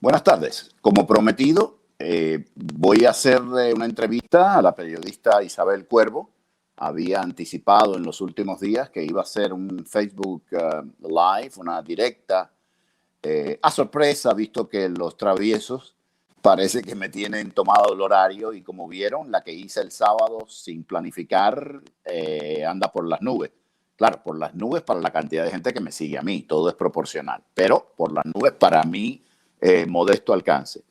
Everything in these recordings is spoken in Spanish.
Buenas tardes. Como prometido, voy a hacer una entrevista a la periodista Isabel Cuervo. Había anticipado en los últimos días que iba a hacer un Facebook Live, una directa, a sorpresa, visto que los traviesos parece que me tienen tomado el horario y como vieron, la que hice el sábado sin planificar anda por las nubes. Claro, por las nubes para la cantidad de gente que me sigue a mí, todo es proporcional, pero por las nubes para mí modesto alcance.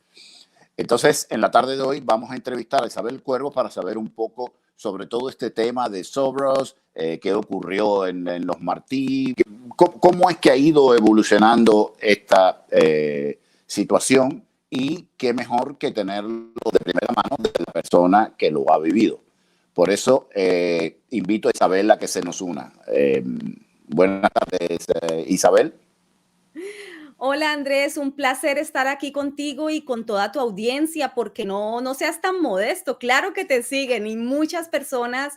Entonces, en la tarde de hoy vamos a entrevistar a Isabel Cuervo para saber un poco sobre todo este tema de Soros, qué ocurrió en los Martí, cómo es que ha ido evolucionando esta situación y qué mejor que tenerlo de primera mano de la persona que lo ha vivido. Por eso invito a Isabel a que se nos una. Buenas tardes, Isabel. Hola Andrés, un placer estar aquí contigo y con toda tu audiencia, porque no seas tan modesto, claro que te siguen y muchas personas,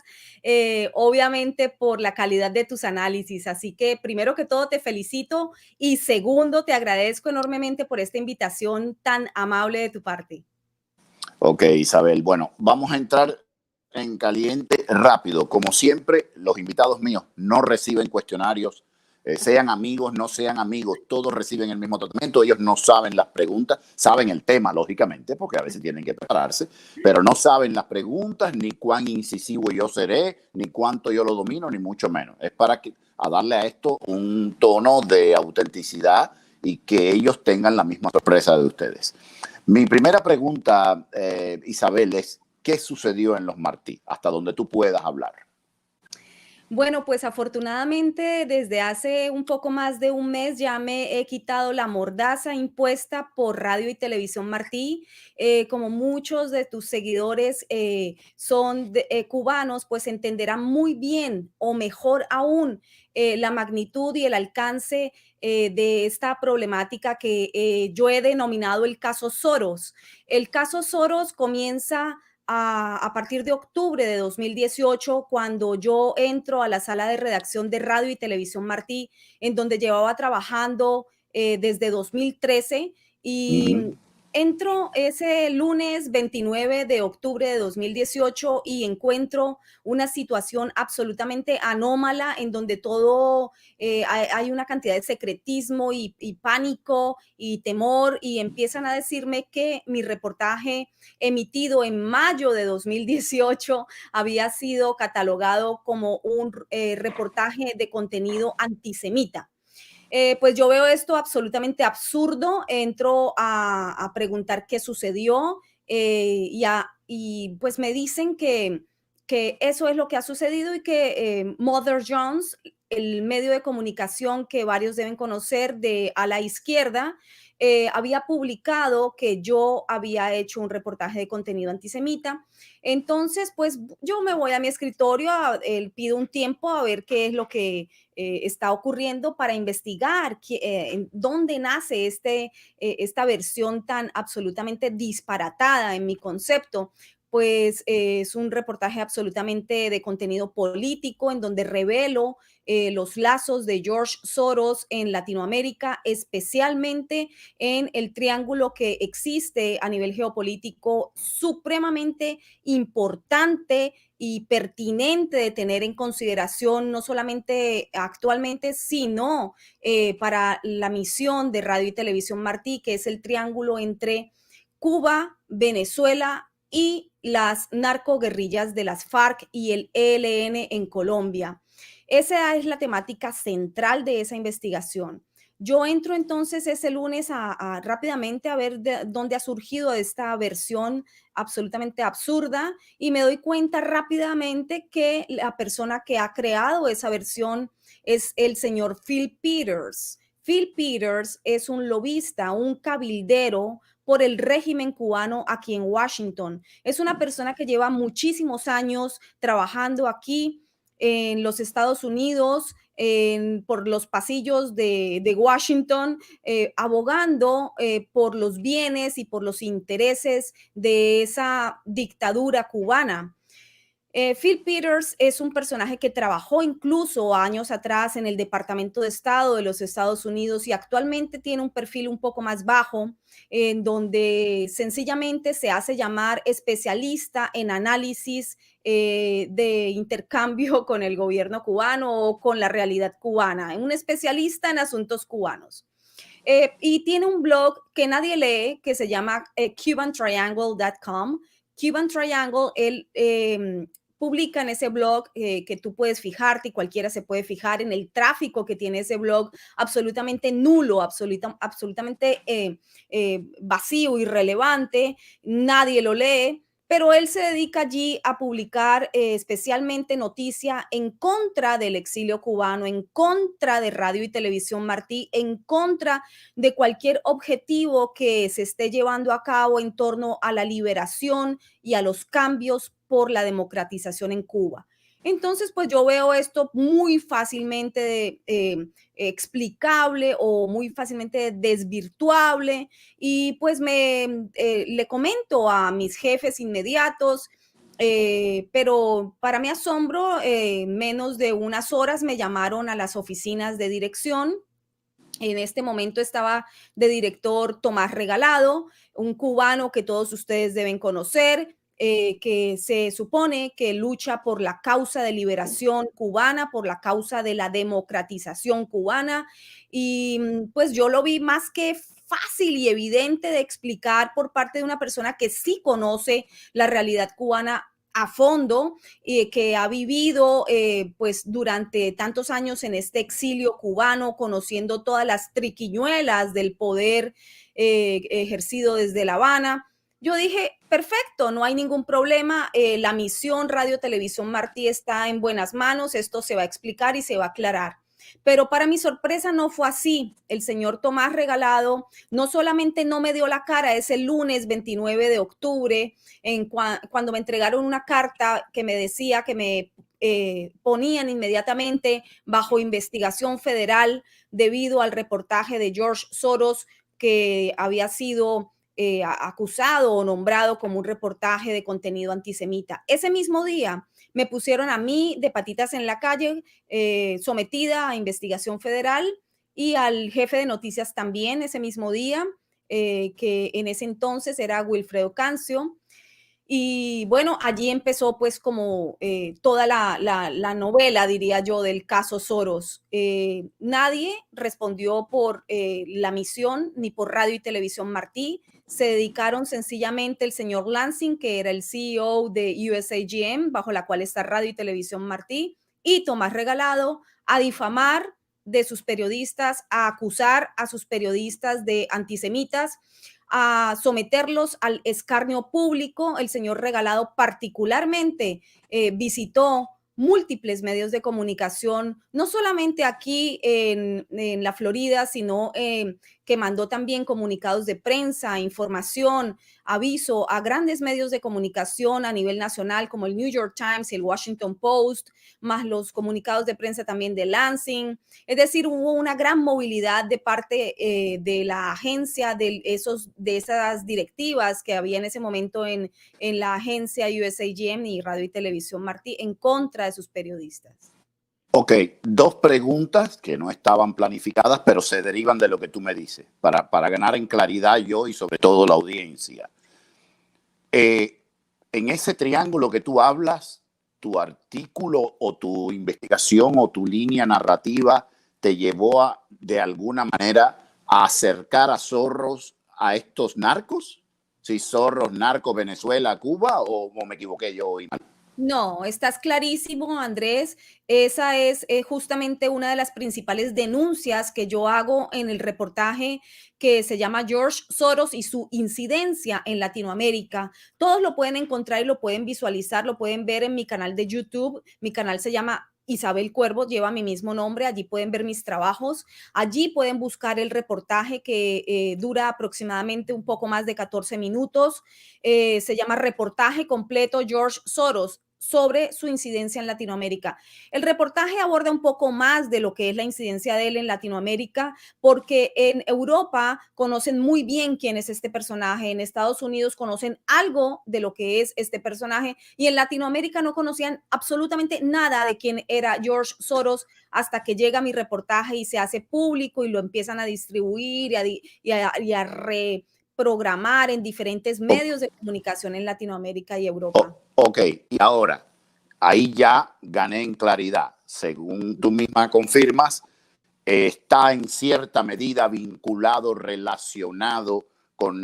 obviamente por la calidad de tus análisis. Así que primero que todo te felicito y segundo te agradezco enormemente por esta invitación tan amable de tu parte. Ok, Isabel. Bueno, vamos a entrar en caliente rápido. Como siempre, los invitados míos no reciben cuestionarios, sean amigos, no sean amigos, todos reciben el mismo tratamiento. Ellos no saben las preguntas, saben el tema, lógicamente, porque a veces tienen que prepararse, pero no saben las preguntas, ni cuán incisivo yo seré, ni cuánto yo lo domino, ni mucho menos. Es para a darle a esto un tono de autenticidad y que ellos tengan la misma sorpresa de ustedes. Mi primera pregunta, Isabel, es ¿qué sucedió en los Martí? Hasta donde tú puedas hablar. Bueno, pues afortunadamente desde hace un poco más de un mes ya me he quitado la mordaza impuesta por Radio y Televisión Martí. Como muchos de tus seguidores son cubanos, pues entenderán muy bien o mejor aún la magnitud y el alcance de esta problemática que yo he denominado el caso Soros. El caso Soros comienza a partir de octubre de 2018, cuando yo entro a la sala de redacción de Radio y Televisión Martí, en donde llevaba trabajando desde 2013 Uh -huh. y entro ese lunes 29 de octubre de 2018 y encuentro una situación absolutamente anómala en donde todo hay una cantidad de secretismo y pánico y temor y empiezan a decirme que mi reportaje emitido en mayo de 2018 había sido catalogado como un reportaje de contenido antisemita. Pues yo veo esto absolutamente absurdo, entro a preguntar qué sucedió y pues me dicen que eso es lo que ha sucedido y que Mother Jones, el medio de comunicación que varios deben conocer de a la izquierda, había publicado que yo había hecho un reportaje de contenido antisemita. Entonces, pues yo me voy a mi escritorio, pido un tiempo a ver qué es lo que está ocurriendo para investigar dónde nace esta versión tan absolutamente disparatada en mi concepto. Pues es un reportaje absolutamente de contenido político en donde revelo los lazos de George Soros en Latinoamérica, especialmente en el triángulo que existe a nivel geopolítico supremamente importante y pertinente de tener en consideración no solamente actualmente, sino para la misión de Radio y Televisión Martí, que es el triángulo entre Cuba, Venezuela y las narcoguerrillas de las FARC y el ELN en Colombia. Esa es la temática central de esa investigación. Yo entro entonces ese lunes rápidamente a ver dónde ha surgido esta versión absolutamente absurda y me doy cuenta rápidamente que la persona que ha creado esa versión es el señor Phil Peters. Phil Peters es un lobista, un cabildero por el régimen cubano aquí en Washington. Es una persona que lleva muchísimos años trabajando aquí en los Estados Unidos, por los pasillos de Washington, abogando por los bienes y por los intereses de esa dictadura cubana. Phil Peters es un personaje que trabajó incluso años atrás en el Departamento de Estado de los Estados Unidos y actualmente tiene un perfil un poco más bajo, en donde sencillamente se hace llamar especialista en análisis de intercambio con el gobierno cubano o con la realidad cubana, un especialista en asuntos cubanos. Y tiene un blog que nadie lee que se llama cubantriangle.com. Cuban Triangle, él publica en ese blog que tú puedes fijarte y cualquiera se puede fijar en el tráfico que tiene ese blog, absolutamente nulo, absolutamente vacío, irrelevante, nadie lo lee, pero él se dedica allí a publicar especialmente noticia en contra del exilio cubano, en contra de Radio y Televisión Martí, en contra de cualquier objetivo que se esté llevando a cabo en torno a la liberación y a los cambios por la democratización en Cuba. Entonces, pues yo veo esto muy fácilmente explicable o muy fácilmente desvirtuable y pues le comento a mis jefes inmediatos, pero para mi asombro, menos de unas horas me llamaron a las oficinas de dirección. En este momento estaba de director Tomás Regalado, un cubano que todos ustedes deben conocer, que se supone que lucha por la causa de liberación cubana, por la causa de la democratización cubana. Y pues yo lo vi más que fácil y evidente de explicar por parte de una persona que sí conoce la realidad cubana a fondo, que ha vivido pues durante tantos años en este exilio cubano, conociendo todas las triquiñuelas del poder ejercido desde La Habana. Yo dije, perfecto, no hay ningún problema, la misión Radio Televisión Martí está en buenas manos, esto se va a explicar y se va a aclarar. Pero para mi sorpresa no fue así. El señor Tomás Regalado no solamente no me dio la cara ese lunes 29 de octubre, cuando me entregaron una carta que me decía que me ponían inmediatamente bajo investigación federal debido al reportaje de George Soros que había sido acusado o nombrado como un reportaje de contenido antisemita. Ese mismo día me pusieron a mí de patitas en la calle, sometida a investigación federal, y al jefe de noticias también ese mismo día, que en ese entonces era Wilfredo Cancio. Y bueno, allí empezó pues como toda la novela, diría yo, del caso Soros. Nadie respondió por la misión ni por Radio y Televisión Martí. Se dedicaron sencillamente el señor Lansing, que era el CEO de USAGM, bajo la cual está Radio y Televisión Martí, y Tomás Regalado, a difamar de sus periodistas, a acusar a sus periodistas de antisemitas, a someterlos al escarnio público. El señor Regalado particularmente visitó múltiples medios de comunicación, no solamente aquí en la Florida, sino que mandó también comunicados de prensa, información, aviso a grandes medios de comunicación a nivel nacional como el New York Times y el Washington Post, más los comunicados de prensa también de Lansing. Es decir, hubo una gran movilidad de parte de la agencia, de esas directivas que había en ese momento en la agencia USAGM y Radio y Televisión Martí en contra de sus periodistas. Ok, dos preguntas que no estaban planificadas, pero se derivan de lo que tú me dices, para ganar en claridad yo y sobre todo la audiencia. En ese triángulo que tú hablas, tu artículo o tu investigación o tu línea narrativa te llevó de alguna manera a acercar a Soros a estos narcos. Si Soros, narco, Venezuela, Cuba, o me equivoqué yo hoy. No, estás clarísimo, Andrés. Esa es justamente una de las principales denuncias que yo hago en el reportaje que se llama George Soros y su incidencia en Latinoamérica. Todos lo pueden encontrar y lo pueden visualizar, lo pueden ver en mi canal de YouTube. Mi canal se llama Isabel Cuervo, lleva mi mismo nombre. Allí pueden ver mis trabajos. Allí pueden buscar el reportaje que dura aproximadamente un poco más de 14 minutos. Se llama Reportaje completo George Soros. sobre su incidencia en Latinoamérica. El reportaje aborda un poco más de lo que es la incidencia de él en Latinoamérica, porque en Europa conocen muy bien quién es este personaje, en Estados Unidos conocen algo de lo que es este personaje y en Latinoamérica no conocían absolutamente nada de quién era George Soros hasta que llega mi reportaje y se hace público y lo empiezan a distribuir y a reprogramar en diferentes O- medios de comunicación en Latinoamérica y Europa. ok, y ahora, ahí ya gané en claridad. Según tú misma confirmas, está en cierta medida vinculado, relacionado con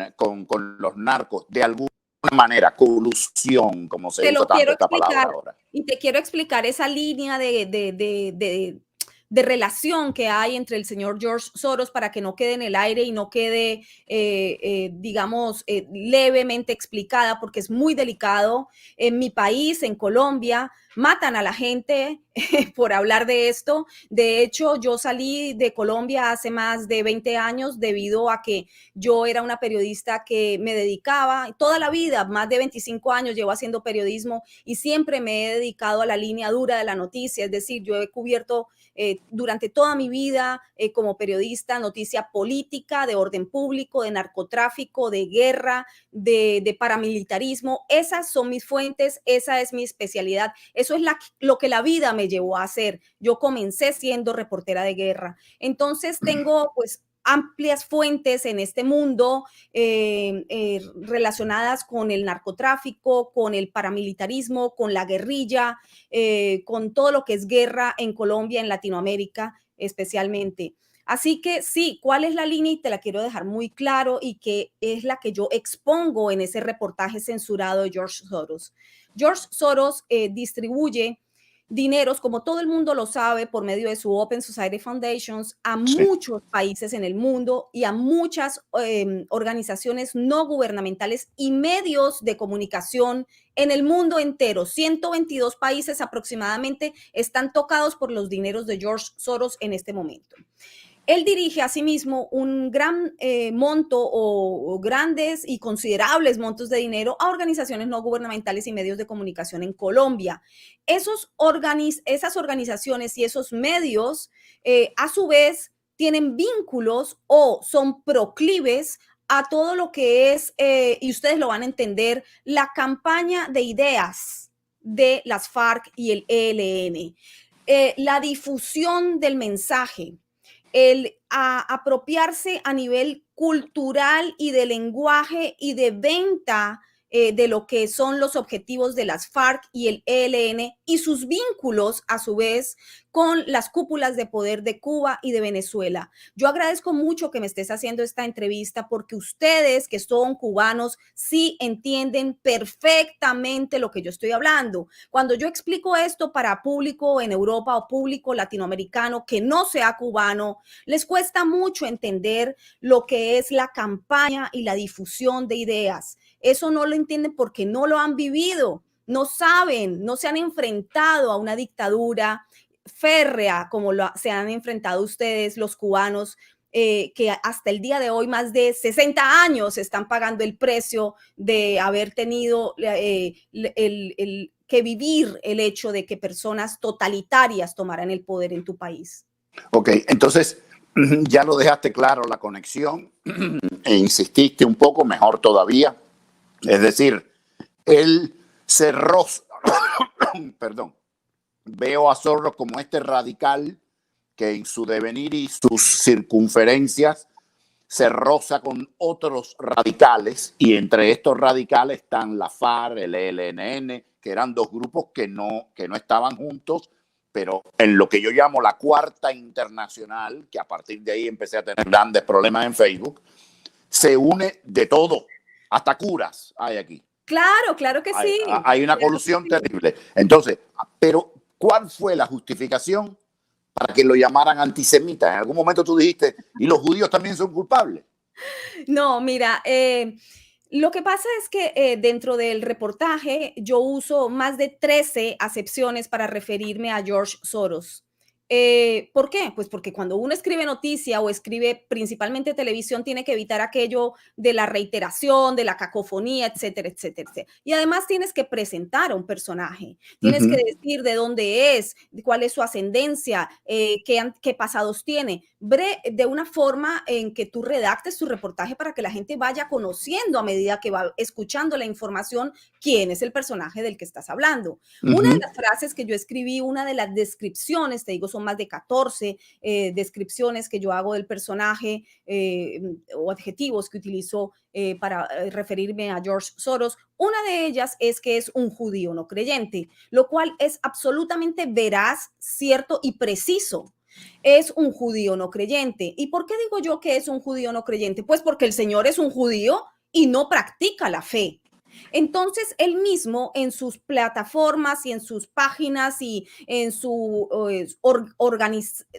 los narcos, de alguna manera, colusión, como se Te usa lo quiero tanto esta explicar palabra ahora. y te quiero explicar esa línea de relación que hay entre el señor George Soros para que no quede en el aire y no quede, digamos, levemente explicada, porque es muy delicado. En mi país, en Colombia, matan a la gente por hablar de esto. De hecho, yo salí de Colombia hace más de 20 años debido a que yo era una periodista que me dedicaba toda la vida, más de 25 años llevo haciendo periodismo y siempre me he dedicado a la línea dura de la noticia, es decir, yo he cubierto durante toda mi vida como periodista noticia política, de orden público, de narcotráfico, de guerra, de paramilitarismo. Esas son mis fuentes, esa es mi especialidad. Eso es lo que la vida me llevó a hacer. Yo comencé siendo reportera de guerra. Entonces tengo pues amplias fuentes en este mundo relacionadas con el narcotráfico, con el paramilitarismo, con la guerrilla, con todo lo que es guerra en Colombia, en Latinoamérica especialmente. Así que sí, ¿cuál es la línea? Y te la quiero dejar muy claro y que es la que yo expongo en ese reportaje censurado de George Soros. George Soros distribuye dineros, como todo el mundo lo sabe, por medio de su Open Society Foundations a Sí. muchos países en el mundo y a muchas organizaciones no gubernamentales y medios de comunicación en el mundo entero. 122 países aproximadamente están tocados por los dineros de George Soros en este momento. Él dirige asimismo un gran monto o grandes y considerables montos de dinero a organizaciones no gubernamentales y medios de comunicación en Colombia. Esas organizaciones y esos medios, a su vez, tienen vínculos o son proclives a todo lo que es, y ustedes lo van a entender, la campaña de ideas de las FARC y el ELN. La difusión del mensaje, el apropiarse a nivel cultural y de lenguaje y de venta de lo que son los objetivos de las FARC y el ELN y sus vínculos a su vez con las cúpulas de poder de Cuba y de Venezuela. Yo agradezco mucho que me estés haciendo esta entrevista porque ustedes que son cubanos sí entienden perfectamente lo que yo estoy hablando. Cuando yo explico esto para público en Europa o público latinoamericano que no sea cubano, les cuesta mucho entender lo que es la campaña y la difusión de ideas. Eso no lo entienden porque no lo han vivido, no saben, no se han enfrentado a una dictadura férrea como se han enfrentado ustedes, los cubanos, que hasta el día de hoy más de 60 años están pagando el precio de haber tenido que vivir el hecho de que personas totalitarias tomaran el poder en tu país. Ok, entonces ya lo dejaste claro la conexión e insististe un poco, mejor todavía. Es decir, él cerró, perdón, veo a Soros como este radical que en su devenir y sus circunferencias se roza con otros radicales y entre estos radicales están la FARC, el ELN, que eran dos grupos que no estaban juntos, pero en lo que yo llamo la cuarta internacional, que a partir de ahí empecé a tener grandes problemas en Facebook, se une de todo, hasta curas hay aquí. Claro, claro que Hay, sí. hay una Claro colusión que sí. terrible. Entonces, pero ¿cuál fue la justificación para que lo llamaran antisemita? En algún momento tú dijiste, y los judíos también son culpables. No, mira, lo que pasa es que dentro del reportaje yo uso más de 13 acepciones para referirme a George Soros. ¿Por qué? Pues porque cuando uno escribe noticia o escribe principalmente televisión, tiene que evitar aquello de la reiteración, de la cacofonía, etcétera, etcétera, etcétera. Y además tienes que presentar a un personaje, tienes que Ujú, decir de dónde es, cuál es su ascendencia, qué pasados tiene, de una forma en que tú redactes tu reportaje para que la gente vaya conociendo a medida que va escuchando la información quién es el personaje del que estás hablando. Una de ujú. las frases que yo escribí, una de las descripciones, te digo, son más de 14 descripciones que yo hago del personaje o adjetivos que utilizo para referirme a George Soros. Una de ellas es que es un judío no creyente, lo cual es absolutamente veraz, cierto y preciso. Es un judío no creyente. ¿Y por qué digo yo que es un judío no creyente? Pues porque el Señor es un judío y no practica la fe. Entonces, él mismo en sus plataformas y en sus páginas y en su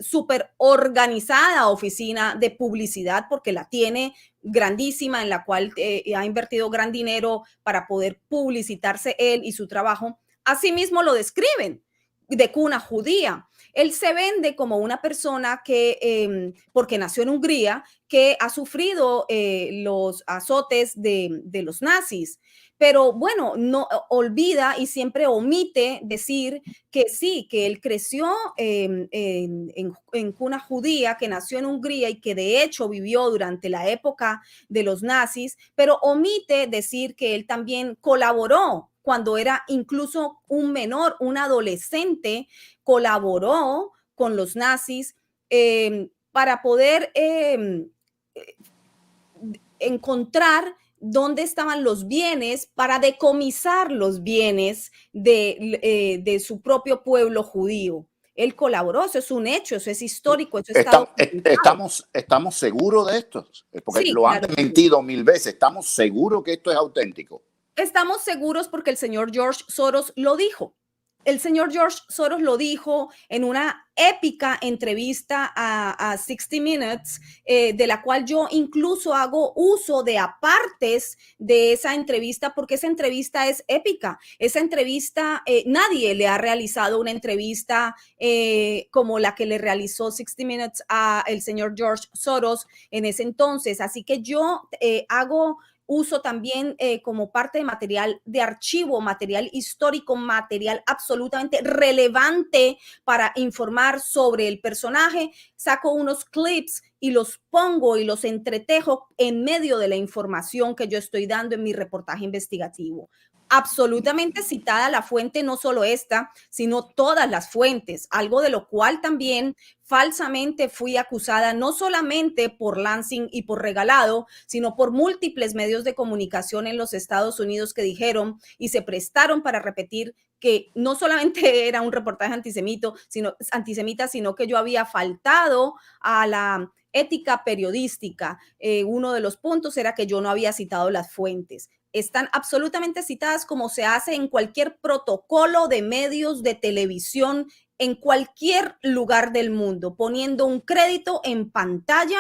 super organizada oficina de publicidad, porque la tiene grandísima, en la cual ha invertido gran dinero para poder publicitarse él y su trabajo, asimismo lo describen de cuna judía. Él se vende como una persona que, porque nació en Hungría, que ha sufrido los azotes de los nazis. Pero bueno, no olvida y siempre omite decir que sí, que él creció en cuna judía, que nació en Hungría y que de hecho vivió durante la época de los nazis, pero omite decir que él también colaboró cuando era incluso un menor, un adolescente, colaboró con los nazis para poder encontrar dónde estaban los bienes para decomisar los bienes de su propio pueblo judío. Él colaboró, eso es un hecho, eso es histórico, eso está documentado. Estamos seguros de esto, porque Sí, lo han claro que sí. mentido mil veces. Estamos seguros que esto es auténtico. Estamos seguros porque el señor George Soros lo dijo. El señor George Soros lo dijo en una épica entrevista a 60 Minutes, de la cual yo incluso hago uso de apartes de esa entrevista, porque esa entrevista es épica. Esa entrevista, nadie le ha realizado una entrevista como la que le realizó 60 Minutes a el señor George Soros en ese entonces. Así que yo hago uso también como parte de material de archivo, material histórico, material absolutamente relevante para informar sobre el personaje. Saco unos clips y los pongo y los entretejo en medio de la información que yo estoy dando en mi reportaje investigativo. Absolutamente citada la fuente, no solo esta, sino todas las fuentes, algo de lo cual también falsamente fui acusada no solamente por Lansing y por Regalado, sino por múltiples medios de comunicación en los Estados Unidos que dijeron y se prestaron para repetir que no solamente era un reportaje antisemita, sino que yo había faltado a la ética periodística. Uno de los puntos era que yo no había citado las fuentes. Están absolutamente citadas como se hace en cualquier protocolo de medios de televisión en cualquier lugar del mundo, poniendo un crédito en pantalla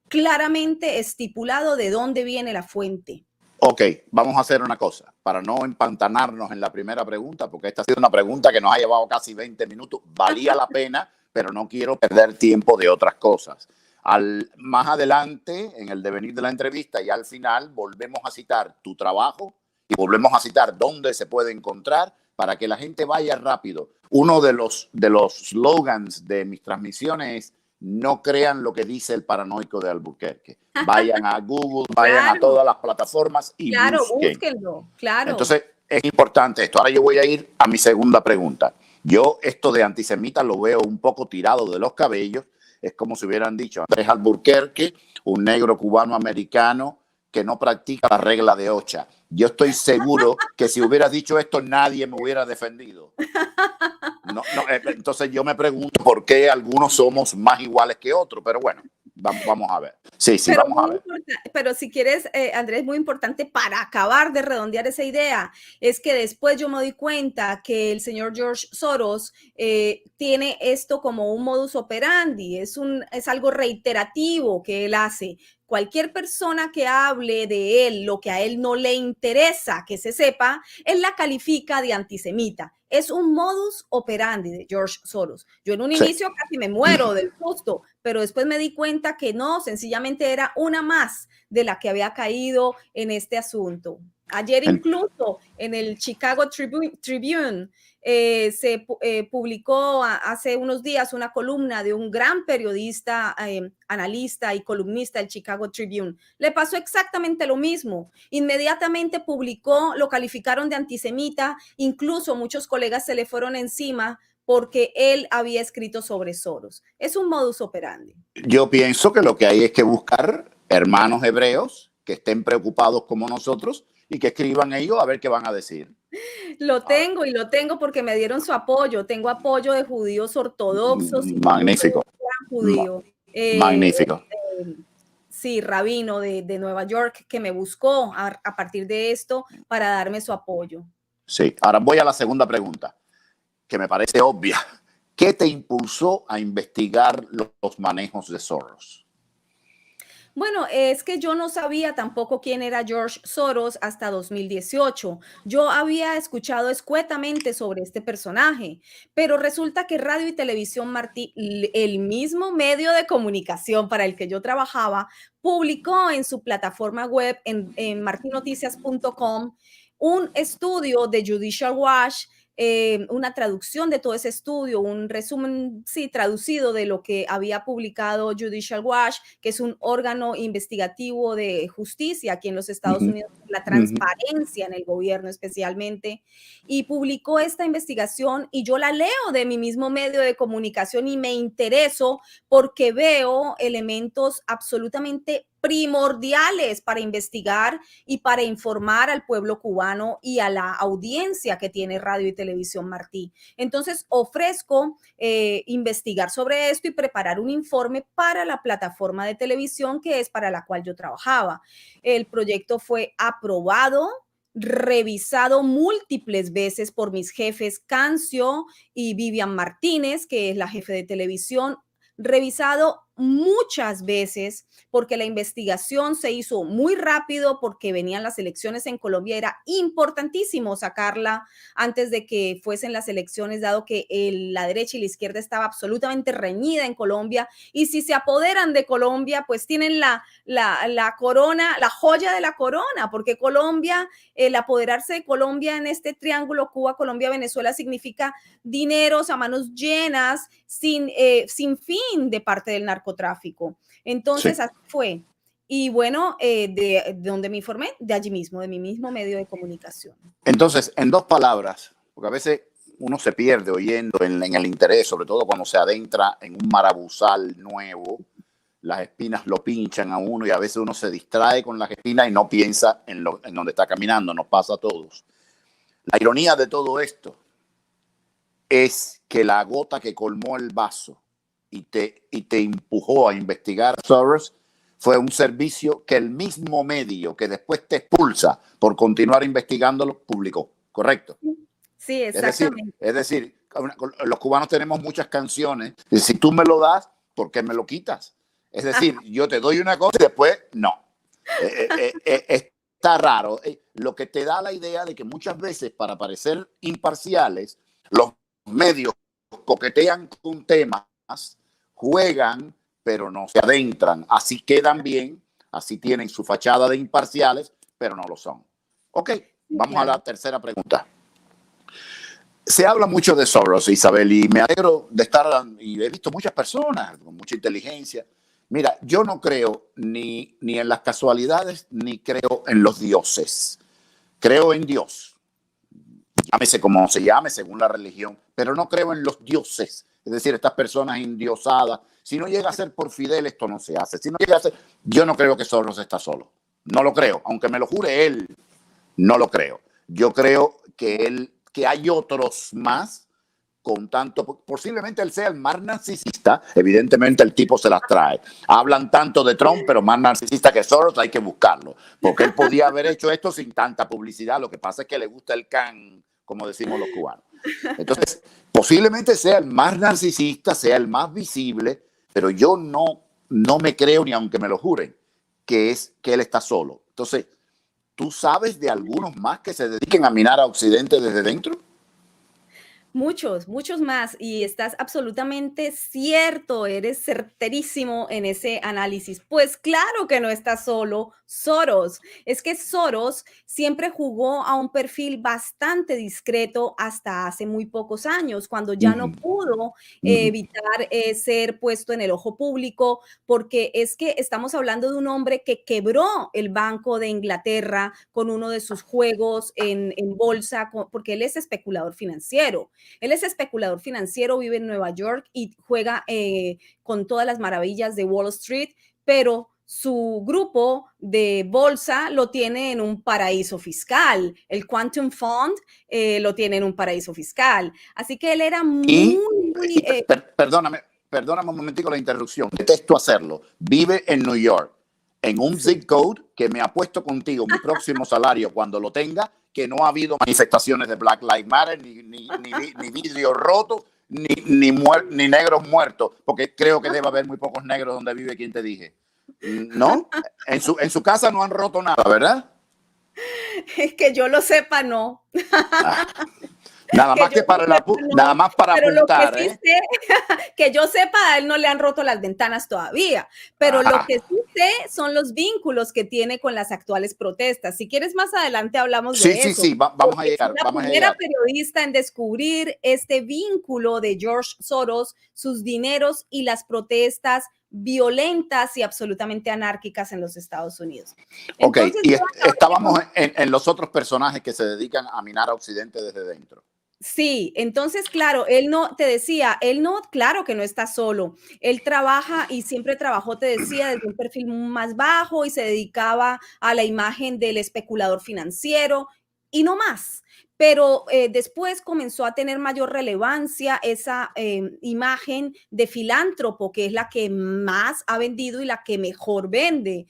claramente estipulado de dónde viene la fuente. Ok, vamos a hacer una cosa, para no empantanarnos en la primera pregunta, porque esta ha sido una pregunta que nos ha llevado casi 20 minutos, valía la pena, pero no quiero perder tiempo de otras cosas. Más adelante, en el devenir de la entrevista y al final, volvemos a citar tu trabajo y volvemos a citar dónde se puede encontrar para que la gente vaya rápido. Uno de los slogans de mis transmisiones es: no crean lo que dice el paranoico de Albuquerque. Vayan a Google, vayan a Claro, todas las plataformas y claro, busquen. búsquenlo, claro. Entonces, es importante esto. Ahora yo voy a ir a mi segunda pregunta. Yo esto de antisemita lo veo un poco tirado de los cabellos. Es como si hubieran dicho Andrés Albuquerque, un negro cubano americano que no practica la regla de Ocha. Yo estoy seguro que si hubieras dicho esto, nadie me hubiera defendido. Entonces yo me pregunto por qué algunos somos más iguales que otros, pero bueno, vamos a ver. Sí, Pero, vamos a ver. pero si quieres, Andrés, muy importante para acabar de redondear esa idea, es que después yo me doy cuenta que el señor George Soros tiene esto como un modus operandi, es algo reiterativo que él hace. cualquier persona que hable de él lo que a él no le interesa que se sepa, él la califica de antisemita. Es un modus operandi de George Soros. Yo en un Sí. inicio casi me muero del susto, pero después me di cuenta que no, sencillamente era una más de la que había caído en este asunto. Ayer incluso en el Chicago Tribune se publicó hace unos días una columna de un gran periodista, analista y columnista del Chicago Tribune. Le pasó exactamente lo mismo. Inmediatamente publicó, lo calificaron de antisemita, incluso muchos colegas se le fueron encima porque él había escrito sobre Soros. Es un modus operandi. Yo pienso que lo que hay es que buscar hermanos hebreos que estén preocupados como nosotros y que escriban ellos a ver qué van a decir. Lo tengo y lo tengo porque me dieron su apoyo. Tengo apoyo de judíos ortodoxos. Magnífico. Judío. Magnífico. Sí, rabino de Nueva York que me buscó a partir de esto para darme su apoyo. Sí. Ahora voy a la segunda pregunta, que me parece obvia. ¿Qué te impulsó a investigar los manejos de Soros? Bueno, es que yo no sabía tampoco quién era George Soros hasta 2018. Yo había escuchado escuetamente sobre este personaje, pero resulta que Radio y Televisión Martí, el mismo medio de comunicación para el que yo trabajaba, publicó en su plataforma web en martinoticias.com un estudio de Judicial Watch, una traducción de todo ese estudio, un resumen, sí, traducido de lo que había publicado Judicial Watch, que es un órgano investigativo de justicia aquí en los Estados Unidos, la transparencia en el gobierno especialmente, y publicó esta investigación y yo la leo de mi mismo medio de comunicación y me intereso porque veo elementos absolutamente primordiales para investigar y para informar al pueblo cubano y a la audiencia que tiene Radio y Televisión Martí. Entonces ofrezco investigar sobre esto y preparar un informe para la plataforma de televisión que es para la cual yo trabajaba. El proyecto fue aprobado, revisado múltiples veces por mis jefes Cancio y Vivian Martínez, que es la jefe de televisión, revisado muchas veces porque la investigación se hizo muy rápido porque venían las elecciones en Colombia. Era importantísimo sacarla antes de que fuesen las elecciones, dado que la derecha y la izquierda estaba absolutamente reñida en Colombia. Y si se apoderan de Colombia, pues tienen la corona, la joya de la corona, porque Colombia, el apoderarse de Colombia en este triángulo Cuba, Colombia, Venezuela, significa dineros a manos llenas, sin fin de parte del narcotráfico. Entonces, sí, así fue. Y bueno, de donde me informé, de allí mismo, de mi mismo medio de comunicación. Entonces, en dos palabras, porque a veces uno se pierde oyendo en el interés, sobre todo cuando se adentra en un marabuzal nuevo, las espinas lo pinchan a uno y a veces uno se distrae con las espinas y no piensa en donde está caminando. Nos pasa a todos. La ironía de todo esto es que la gota que colmó el vaso y te empujó a investigar Soros fue un servicio que el mismo medio que después te expulsa por continuar investigándolo publicó, ¿correcto? Sí, exactamente. Es decir, los cubanos tenemos muchas canciones y si tú me lo das, ¿por qué me lo quitas? Es decir, yo te doy una cosa y después no. Está raro. Lo que te da la idea de que muchas veces para parecer imparciales, los medios coquetean con temas, juegan, pero no se adentran. Así quedan bien, así tienen su fachada de imparciales, pero no lo son. Ok, vamos a la tercera pregunta. Se habla mucho de Soros, Isabel, y me alegro de estar, y he visto muchas personas con mucha inteligencia. Mira, yo no creo ni en las casualidades, ni creo en los dioses. Creo en Dios. Llámese como se llame, según la religión, pero no creo en los dioses. Es decir, estas personas endiosadas. Si no llega a ser por Fidel, esto no se hace. Si no llega a ser, yo no creo que Soros está solo. No lo creo. Aunque me lo jure él, no lo creo. Yo creo que hay otros más, con tanto, posiblemente él sea el más narcisista. Evidentemente el tipo se las trae. Hablan tanto de Trump, pero más narcisista que Soros hay que buscarlo. Porque él podía haber hecho esto sin tanta publicidad. Lo que pasa es que le gusta el can, como decimos los cubanos. Entonces, posiblemente sea el más narcisista, sea el más visible, pero yo no me creo ni aunque me lo juren que él está solo. Entonces, ¿tú sabes de algunos más que se dediquen a minar a Occidente desde dentro? Muchos, muchos más, y estás absolutamente cierto, eres certerísimo en ese análisis. Pues claro que no estás solo, Soros. Es que Soros siempre jugó a un perfil bastante discreto hasta hace muy pocos años, cuando ya no pudo evitar ser puesto en el ojo público, porque es que estamos hablando de un hombre que quebró el Banco de Inglaterra con uno de sus juegos en bolsa, porque él es especulador financiero. Él es especulador financiero, vive en Nueva York y juega con todas las maravillas de Wall Street, pero su grupo de bolsa lo tiene en un paraíso fiscal. El Quantum Fund lo tiene en un paraíso fiscal. Así que él era Y, muy perdóname un momentico la interrupción. Detesto hacerlo. Vive en New York, en un sí. zip code que me apuesto contigo mi próximo salario cuando lo tenga, que no ha habido manifestaciones de Black Lives Matter, ni vidrio roto, ni negros muertos, porque creo que debe haber muy pocos negros donde vive quien te dije. ¿No? En su casa no han roto nada, ¿verdad? Es que yo lo sepa, no. Ah, nada Que más yo que lo sepa, nada no. más para Pero lo que apuntar, sí ¿eh? sé, que yo sepa, a él no le han roto las ventanas todavía. Pero lo Ajá. que sí sé son los vínculos que tiene con las actuales protestas. Si quieres, más adelante hablamos Sí, de sí, eso. sí, vamos a Porque fue llegar, la vamos a primera llegar. periodista en descubrir este vínculo de George Soros, sus dineros y las protestas violentas y absolutamente anárquicas en los Estados Unidos. Ok, Entonces, y yo estábamos en los otros personajes que se dedican a minar a Occidente desde dentro. sí, entonces, claro, él no, te decía, él no, claro que no está solo. Él trabaja y siempre trabajó, te decía, desde un perfil más bajo y se dedicaba a la imagen del especulador financiero y no más. Pero después comenzó a tener mayor relevancia esa imagen de filántropo, que es la que más ha vendido y la que mejor vende.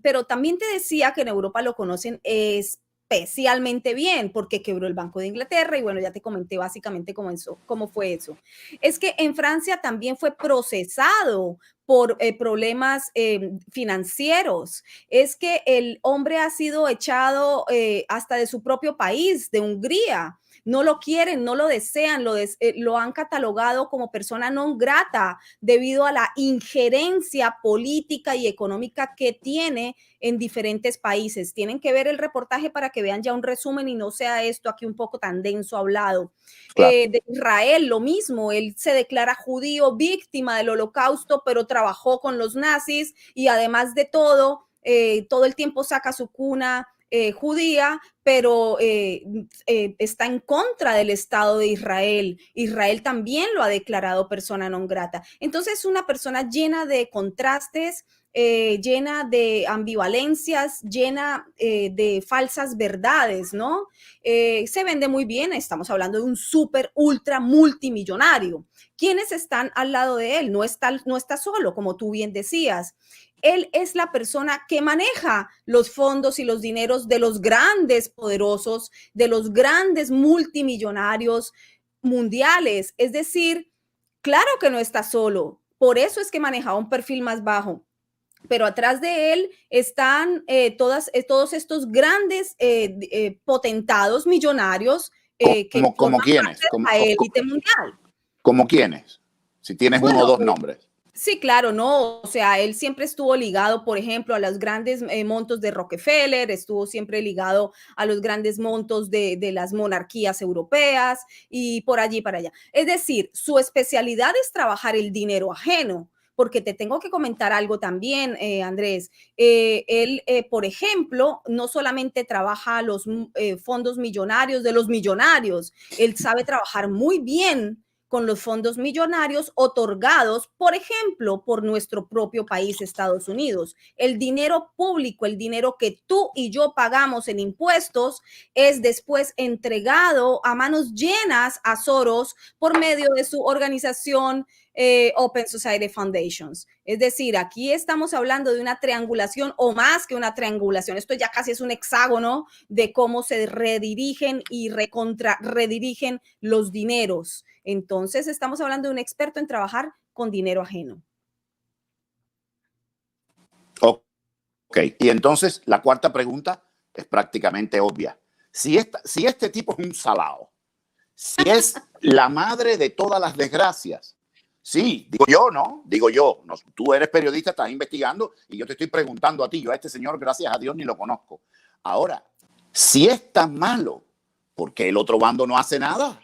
Pero también te decía que en Europa lo conocen especialmente bien porque quebró el Banco de Inglaterra y bueno, ya te comenté básicamente cómo fue eso. Es que en Francia también fue procesado por problemas financieros. Es que el hombre ha sido echado hasta de su propio país, de Hungría. No lo quieren, no lo desean, lo han catalogado como persona non grata debido a la injerencia política y económica que tiene en diferentes países. Tienen que ver el reportaje para que vean ya un resumen y no sea esto aquí un poco tan denso hablado. Claro. De Israel, lo mismo, él se declara judío, víctima del holocausto, pero trabajó con los nazis y además de todo el tiempo saca su cuna judía, pero está en contra del Estado de Israel. Israel también lo ha declarado persona non grata. Entonces, es una persona llena de contrastes, llena de ambivalencias, llena de falsas verdades, ¿no? Se vende muy bien, estamos hablando de un súper, ultra multimillonario. ¿Quiénes están al lado de él? No está solo, como tú bien decías. Él es la persona que maneja los fondos y los dineros de los grandes poderosos, de los grandes multimillonarios mundiales. Es decir, claro que no está solo. Por eso es que maneja un perfil más bajo, pero atrás de él están todos estos grandes potentados millonarios que Como forman quiénes, parte de la élite mundial. como quiénes, si tienes uno o Bueno, dos nombres. sí, claro, no, o sea, él siempre estuvo ligado, por ejemplo, a los grandes montos de Rockefeller, estuvo siempre ligado a los grandes montos de las monarquías europeas y por allí para allá. Es decir, su especialidad es trabajar el dinero ajeno, porque te tengo que comentar algo también, Andrés. Él, por ejemplo, no solamente trabaja los fondos millonarios de los millonarios, él sabe trabajar muy bien con los fondos millonarios otorgados, por ejemplo, por nuestro propio país, Estados Unidos. El dinero público, el dinero que tú y yo pagamos en impuestos, es después entregado a manos llenas a Soros por medio de su organización Open Society Foundations. Es decir, aquí estamos hablando de una triangulación o más que una triangulación. Esto ya casi es un hexágono de cómo se redirigen y redirigen los dineros. Entonces, estamos hablando de un experto en trabajar con dinero ajeno. Ok, y entonces la cuarta pregunta es prácticamente obvia. Si este tipo es un salao, si es la madre de todas las desgracias, sí, digo yo, ¿no? Digo yo, no, tú eres periodista, estás investigando y yo te estoy preguntando a ti. Yo a este señor, gracias a Dios, ni lo conozco. Ahora, si es tan malo, ¿por qué el otro bando no hace nada?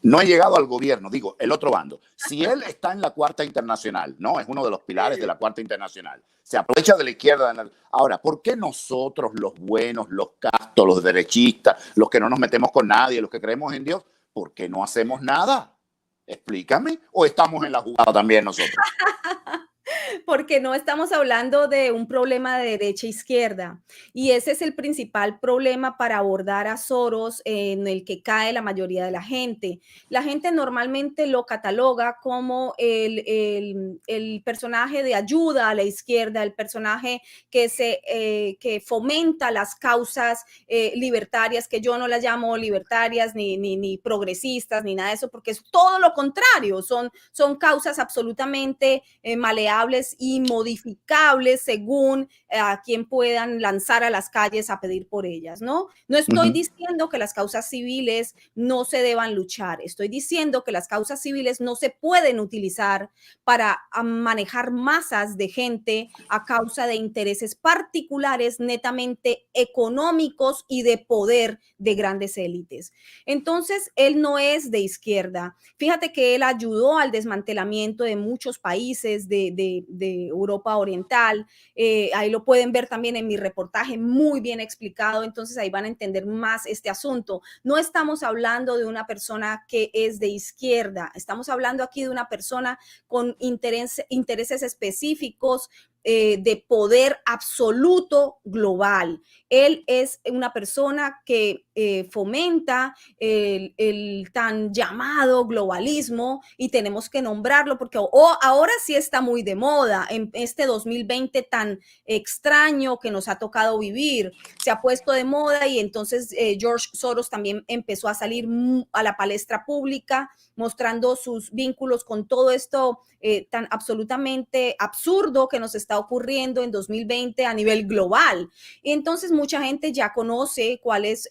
No he llegado al gobierno, digo, el otro bando. Si él está en la Cuarta Internacional, ¿no? Es uno de los pilares de la Cuarta Internacional. Se aprovecha de la izquierda. Ahora, ¿por qué nosotros, los buenos, los castos, los derechistas, los que no nos metemos con nadie, los que creemos en Dios, ¿por qué no hacemos nada? Explícame. ¿O estamos en la jugada también nosotros? Porque no estamos hablando de un problema de derecha e izquierda. Y ese es el principal problema para abordar a Soros, en el que cae la mayoría de la gente. La gente normalmente lo cataloga como el personaje de ayuda a la izquierda, el personaje que fomenta las causas libertarias, que yo no las llamo libertarias ni progresistas, ni nada de eso, porque es todo lo contrario. Son causas absolutamente maleables y modificables según a quien puedan lanzar a las calles a pedir por ellas, ¿no? No estoy diciendo que las causas civiles no se deban luchar, estoy diciendo que las causas civiles no se pueden utilizar para manejar masas de gente a causa de intereses particulares netamente económicos y de poder de grandes élites. Entonces, él no es de izquierda. Fíjate que él ayudó al desmantelamiento de muchos países de Europa Oriental. Ahí lo pueden ver también en mi reportaje, muy bien explicado. Entonces ahí van a entender más este asunto. No estamos hablando de una persona que es de izquierda, estamos hablando aquí de una persona con intereses específicos de poder absoluto global. Él es una persona que fomenta el tan llamado globalismo y tenemos que nombrarlo porque ahora sí está muy de moda en este 2020 tan extraño que nos ha tocado vivir. Se ha puesto de moda y entonces George Soros también empezó a salir a la palestra pública mostrando sus vínculos con todo esto tan absolutamente absurdo que nos está ocurriendo en 2020 a nivel global. Y entonces mucha gente ya conoce cuáles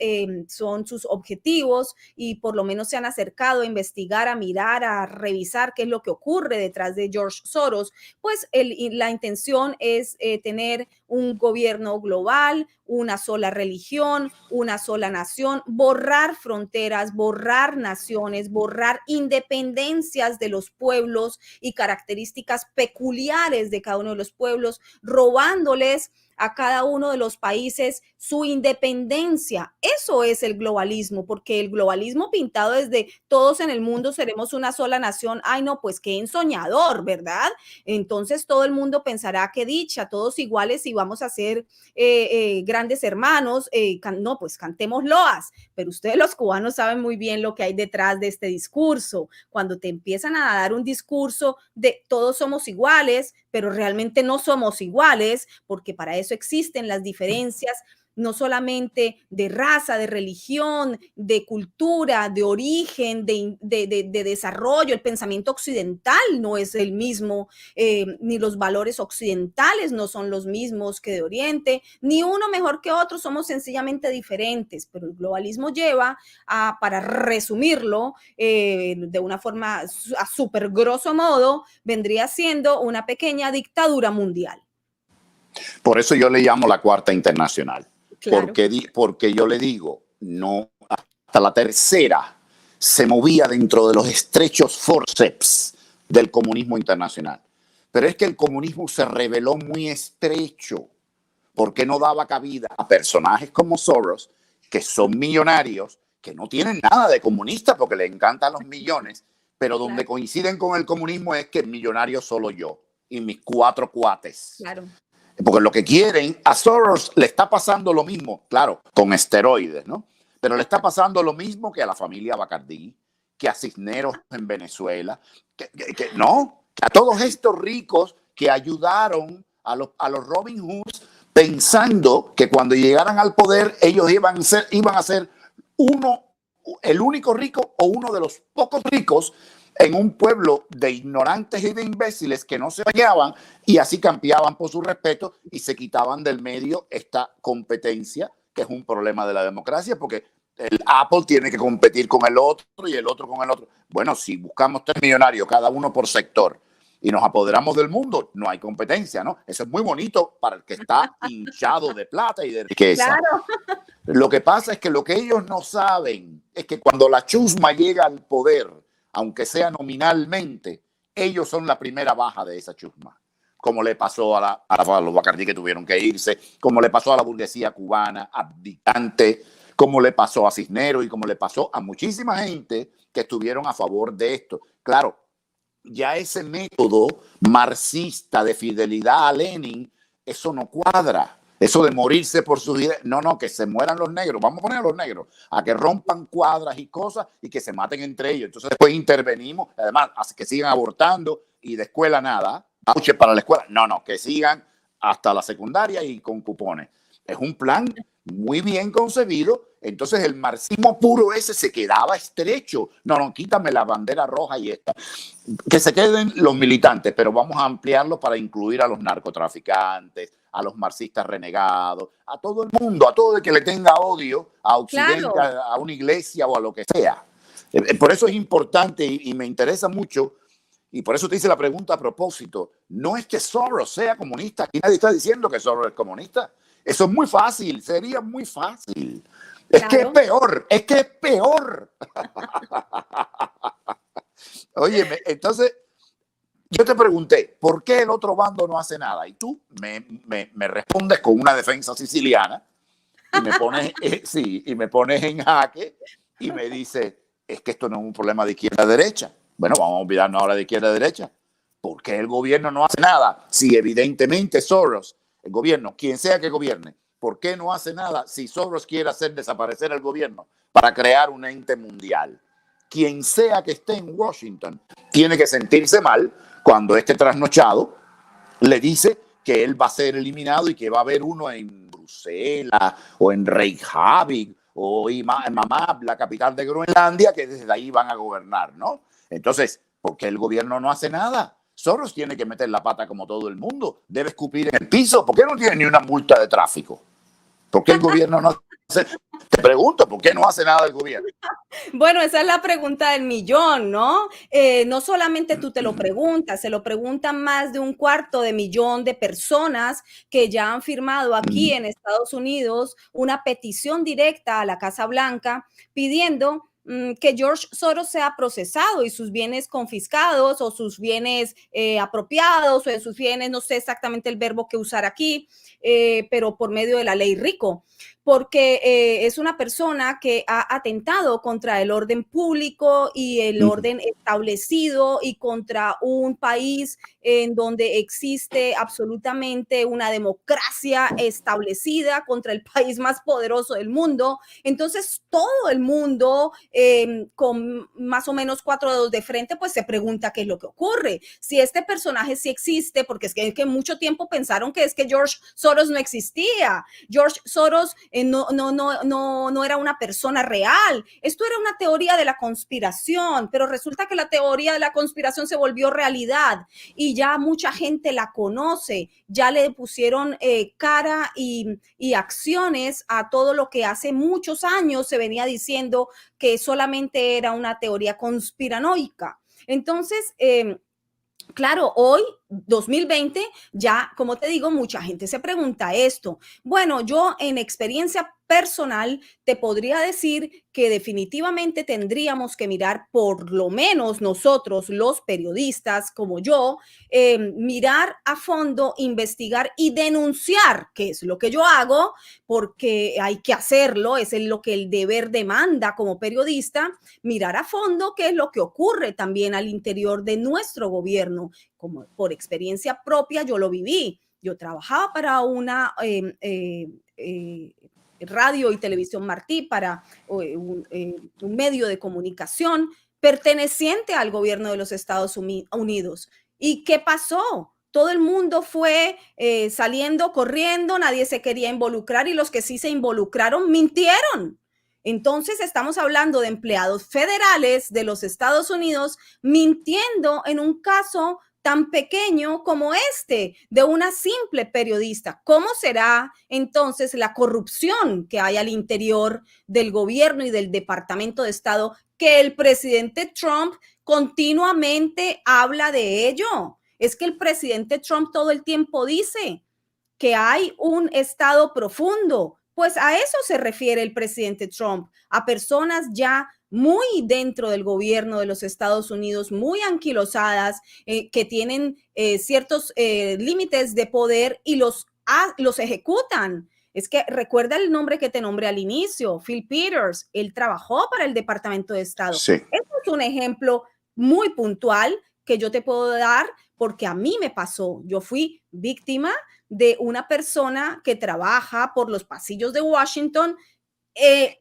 son sus objetivos y por lo menos se han acercado a investigar, a mirar, a revisar qué es lo que ocurre detrás de George Soros. Pues la intención es tener un gobierno global, una sola religión, una sola nación, borrar fronteras, borrar naciones, borrar independencias de los pueblos y características peculiares de cada uno de los pueblos, robándoles a cada uno de los países su independencia. Eso es el globalismo, porque el globalismo pintado desde todos en el mundo seremos una sola nación, ay no, pues qué ensoñador, ¿verdad? Entonces todo el mundo pensará que dicha, todos iguales y vamos a ser grandes hermanos, no, pues cantemos loas, pero ustedes los cubanos saben muy bien lo que hay detrás de este discurso. Cuando te empiezan a dar un discurso de todos somos iguales, pero realmente no somos iguales, porque para eso existen las diferencias, no solamente de raza, de religión, de cultura, de origen, de desarrollo. El pensamiento occidental no es el mismo, ni los valores occidentales no son los mismos que de Oriente, ni uno mejor que otro, somos sencillamente diferentes, pero el globalismo lleva a, para resumirlo de una forma a súper grosso modo, vendría siendo una pequeña dictadura mundial. Por eso yo le llamo la Cuarta Internacional. Claro. Porque yo le digo, no, hasta la tercera se movía dentro de los estrechos forceps del comunismo internacional. Pero es que el comunismo se reveló muy estrecho porque no daba cabida a personajes como Soros, que son millonarios, que no tienen nada de comunistas porque les encantan los millones, pero donde coinciden con el comunismo es que el millonario solo yo y mis 4 cuates. Claro. Porque lo que quieren, a Soros le está pasando lo mismo, claro, con esteroides, ¿no? Pero le está pasando lo mismo que a la familia Bacardí, que a Cisneros en Venezuela, que a todos estos ricos que ayudaron a los Robin Hoods pensando que cuando llegaran al poder ellos iban a ser el único rico o uno de los pocos ricos en un pueblo de ignorantes y de imbéciles que no se bañaban y así campeaban por su respeto y se quitaban del medio esta competencia, que es un problema de la democracia, porque el Apple tiene que competir con el otro y el otro con el otro. Bueno, si buscamos 3 millonarios, cada uno por sector, y nos apoderamos del mundo, no hay competencia, ¿no? Eso es muy bonito para el que está hinchado de plata y de riqueza. Claro. Lo que pasa es que lo que ellos no saben es que cuando la chusma llega al poder, aunque sea nominalmente, ellos son la primera baja de esa chusma. Como le pasó a los Bacardí que tuvieron que irse, como le pasó a la burguesía cubana abdicante, como le pasó a Cisneros y como le pasó a muchísima gente que estuvieron a favor de esto. Claro, ya ese método marxista de fidelidad a Lenin, eso no cuadra. Eso de morirse por sus ideas, no, que se mueran los negros, vamos a poner a los negros, a que rompan cuadras y cosas y que se maten entre ellos. Entonces después intervenimos, además, que sigan abortando y de escuela nada, voucher para la escuela, no, que sigan hasta la secundaria y con cupones. Es un plan muy bien concebido. Entonces el marxismo puro ese se quedaba estrecho. No, quítame la bandera roja y esta. Que se queden los militantes, pero vamos a ampliarlo para incluir a los narcotraficantes, a los marxistas renegados, a todo el mundo, a todo el que le tenga odio a Occidente, claro, a una iglesia o a lo que sea. Por eso es importante y me interesa mucho, y por eso te hice la pregunta a propósito. No es que Soros sea comunista, aquí nadie está diciendo que Soros es comunista. Eso es muy fácil, sería muy fácil. Es claro, que es peor. Óyeme, entonces yo te pregunté, ¿por qué el otro bando no hace nada? Y tú me respondes con una defensa siciliana y me pones, y me pones en jaque y me dices, es que esto no es un problema de izquierda-derecha. Bueno, vamos a olvidarnos ahora de izquierda-derecha. ¿Por qué el gobierno no hace nada? Si evidentemente Soros, el gobierno, quien sea que gobierne, ¿por qué no hace nada si Soros quiere hacer desaparecer el gobierno para crear un ente mundial? Quien sea que esté en Washington tiene que sentirse mal cuando este trasnochado le dice que él va a ser eliminado y que va a haber uno en Bruselas o en Reykjavik o en Mamab, la capital de Groenlandia, que desde ahí van a gobernar, ¿no? Entonces, ¿por qué el gobierno no hace nada? Soros tiene que meter la pata como todo el mundo. Debe escupir en el piso. ¿Por qué no tiene ni una multa de tráfico? ¿Por qué el gobierno no hace? Te pregunto, ¿por qué no hace nada el gobierno? Bueno, esa es la pregunta del millón, ¿no? No solamente tú te lo preguntas, se lo preguntan más de 250.000 de personas que ya han firmado aquí en Estados Unidos una petición directa a la Casa Blanca pidiendo que George Soros sea procesado y sus bienes confiscados o sus bienes apropiados o sus bienes, no sé exactamente el verbo que usar aquí, pero por medio de la ley RICO, porque es una persona que ha atentado contra el orden público y el orden establecido y contra un país en donde existe absolutamente una democracia establecida, contra el país más poderoso del mundo. Entonces, todo el mundo con más o menos 4 dedos de frente, pues se pregunta qué es lo que ocurre. Si este personaje sí existe, porque es que mucho tiempo pensaron que es que George Soros no existía. George Soros no era una persona real. Esto era una teoría de la conspiración, pero resulta que la teoría de la conspiración se volvió realidad y ya mucha gente la conoce, ya le pusieron cara y acciones a todo lo que hace muchos años se venía diciendo que solamente era una teoría conspiranoica. Entonces, claro, hoy, 2020, ya, como te digo, mucha gente se pregunta esto. Bueno, yo en experiencia personal te podría decir que definitivamente tendríamos que mirar, por lo menos nosotros, los periodistas como yo, mirar a fondo, investigar y denunciar, que es lo que yo hago, porque hay que hacerlo, es lo que el deber demanda como periodista, mirar a fondo qué es lo que ocurre también al interior de nuestro gobierno. Como por experiencia propia yo lo viví. Yo trabajaba para una radio y televisión Martí, para un medio de comunicación perteneciente al gobierno de los Estados Unidos. ¿Y qué pasó? Todo el mundo fue saliendo, corriendo, nadie se quería involucrar y los que sí se involucraron mintieron. Entonces estamos hablando de empleados federales de los Estados Unidos mintiendo en un caso tan pequeño como este de una simple periodista. ¿Cómo será entonces la corrupción que hay al interior del gobierno y del Departamento de Estado, que el presidente Trump continuamente habla de ello? Es que el presidente Trump todo el tiempo dice que hay un estado profundo. Pues a eso se refiere el presidente Trump, a personas ya muy dentro del gobierno de los Estados Unidos, muy anquilosadas, que tienen ciertos límites de poder y los ejecutan. Es que recuerda el nombre que te nombré al inicio, Phil Peters, él trabajó para el Departamento de Estado. Sí. Este es un ejemplo muy puntual que yo te puedo dar porque a mí me pasó. Yo fui víctima de una persona que trabaja por los pasillos de Washington,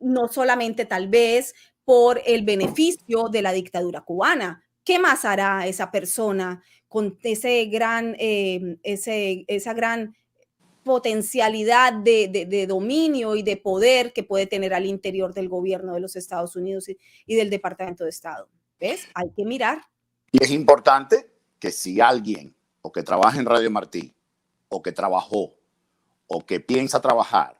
no solamente tal vez por el beneficio de la dictadura cubana. ¿Qué más hará esa persona con esa gran potencialidad de dominio y de poder que puede tener al interior del gobierno de los Estados Unidos y del Departamento de Estado? ¿Ves? Hay que mirar. Y es importante que si alguien o que trabaja en Radio Martí o que trabajó o que piensa trabajar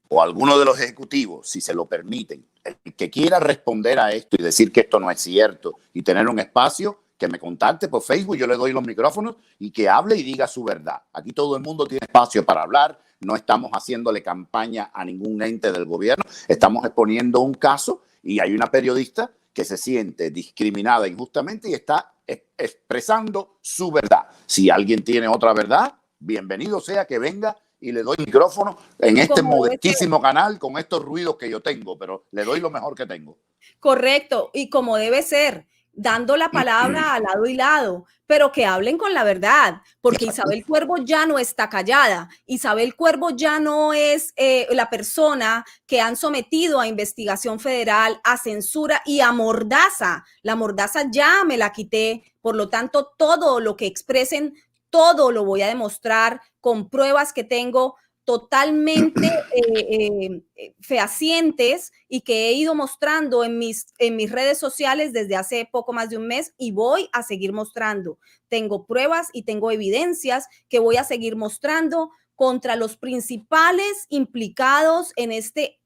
o alguno de los ejecutivos, si se lo permiten, el que quiera responder a esto y decir que esto no es cierto y tener un espacio, que me contacte por Facebook, yo le doy los micrófonos y que hable y diga su verdad. Aquí todo el mundo tiene espacio para hablar, no estamos haciéndole campaña a ningún ente del gobierno, estamos exponiendo un caso y hay una periodista que se siente discriminada injustamente y está expresando su verdad. Si alguien tiene otra verdad, bienvenido sea que venga y le doy micrófono en este modestísimo canal con estos ruidos que yo tengo, pero le doy lo mejor que tengo. Correcto, y como debe ser, dando la palabra a lado y lado, pero que hablen con la verdad, porque Isabel Cuervo ya no está callada. Isabel Cuervo ya no es la persona que han sometido a investigación federal, a censura y a mordaza. La mordaza ya me la quité, por lo tanto, todo lo que expresen, todo lo voy a demostrar con pruebas que tengo totalmente fehacientes y que he ido mostrando en mis redes sociales desde hace poco más de un mes y voy a seguir mostrando. Tengo pruebas y tengo evidencias que voy a seguir mostrando contra los principales implicados en este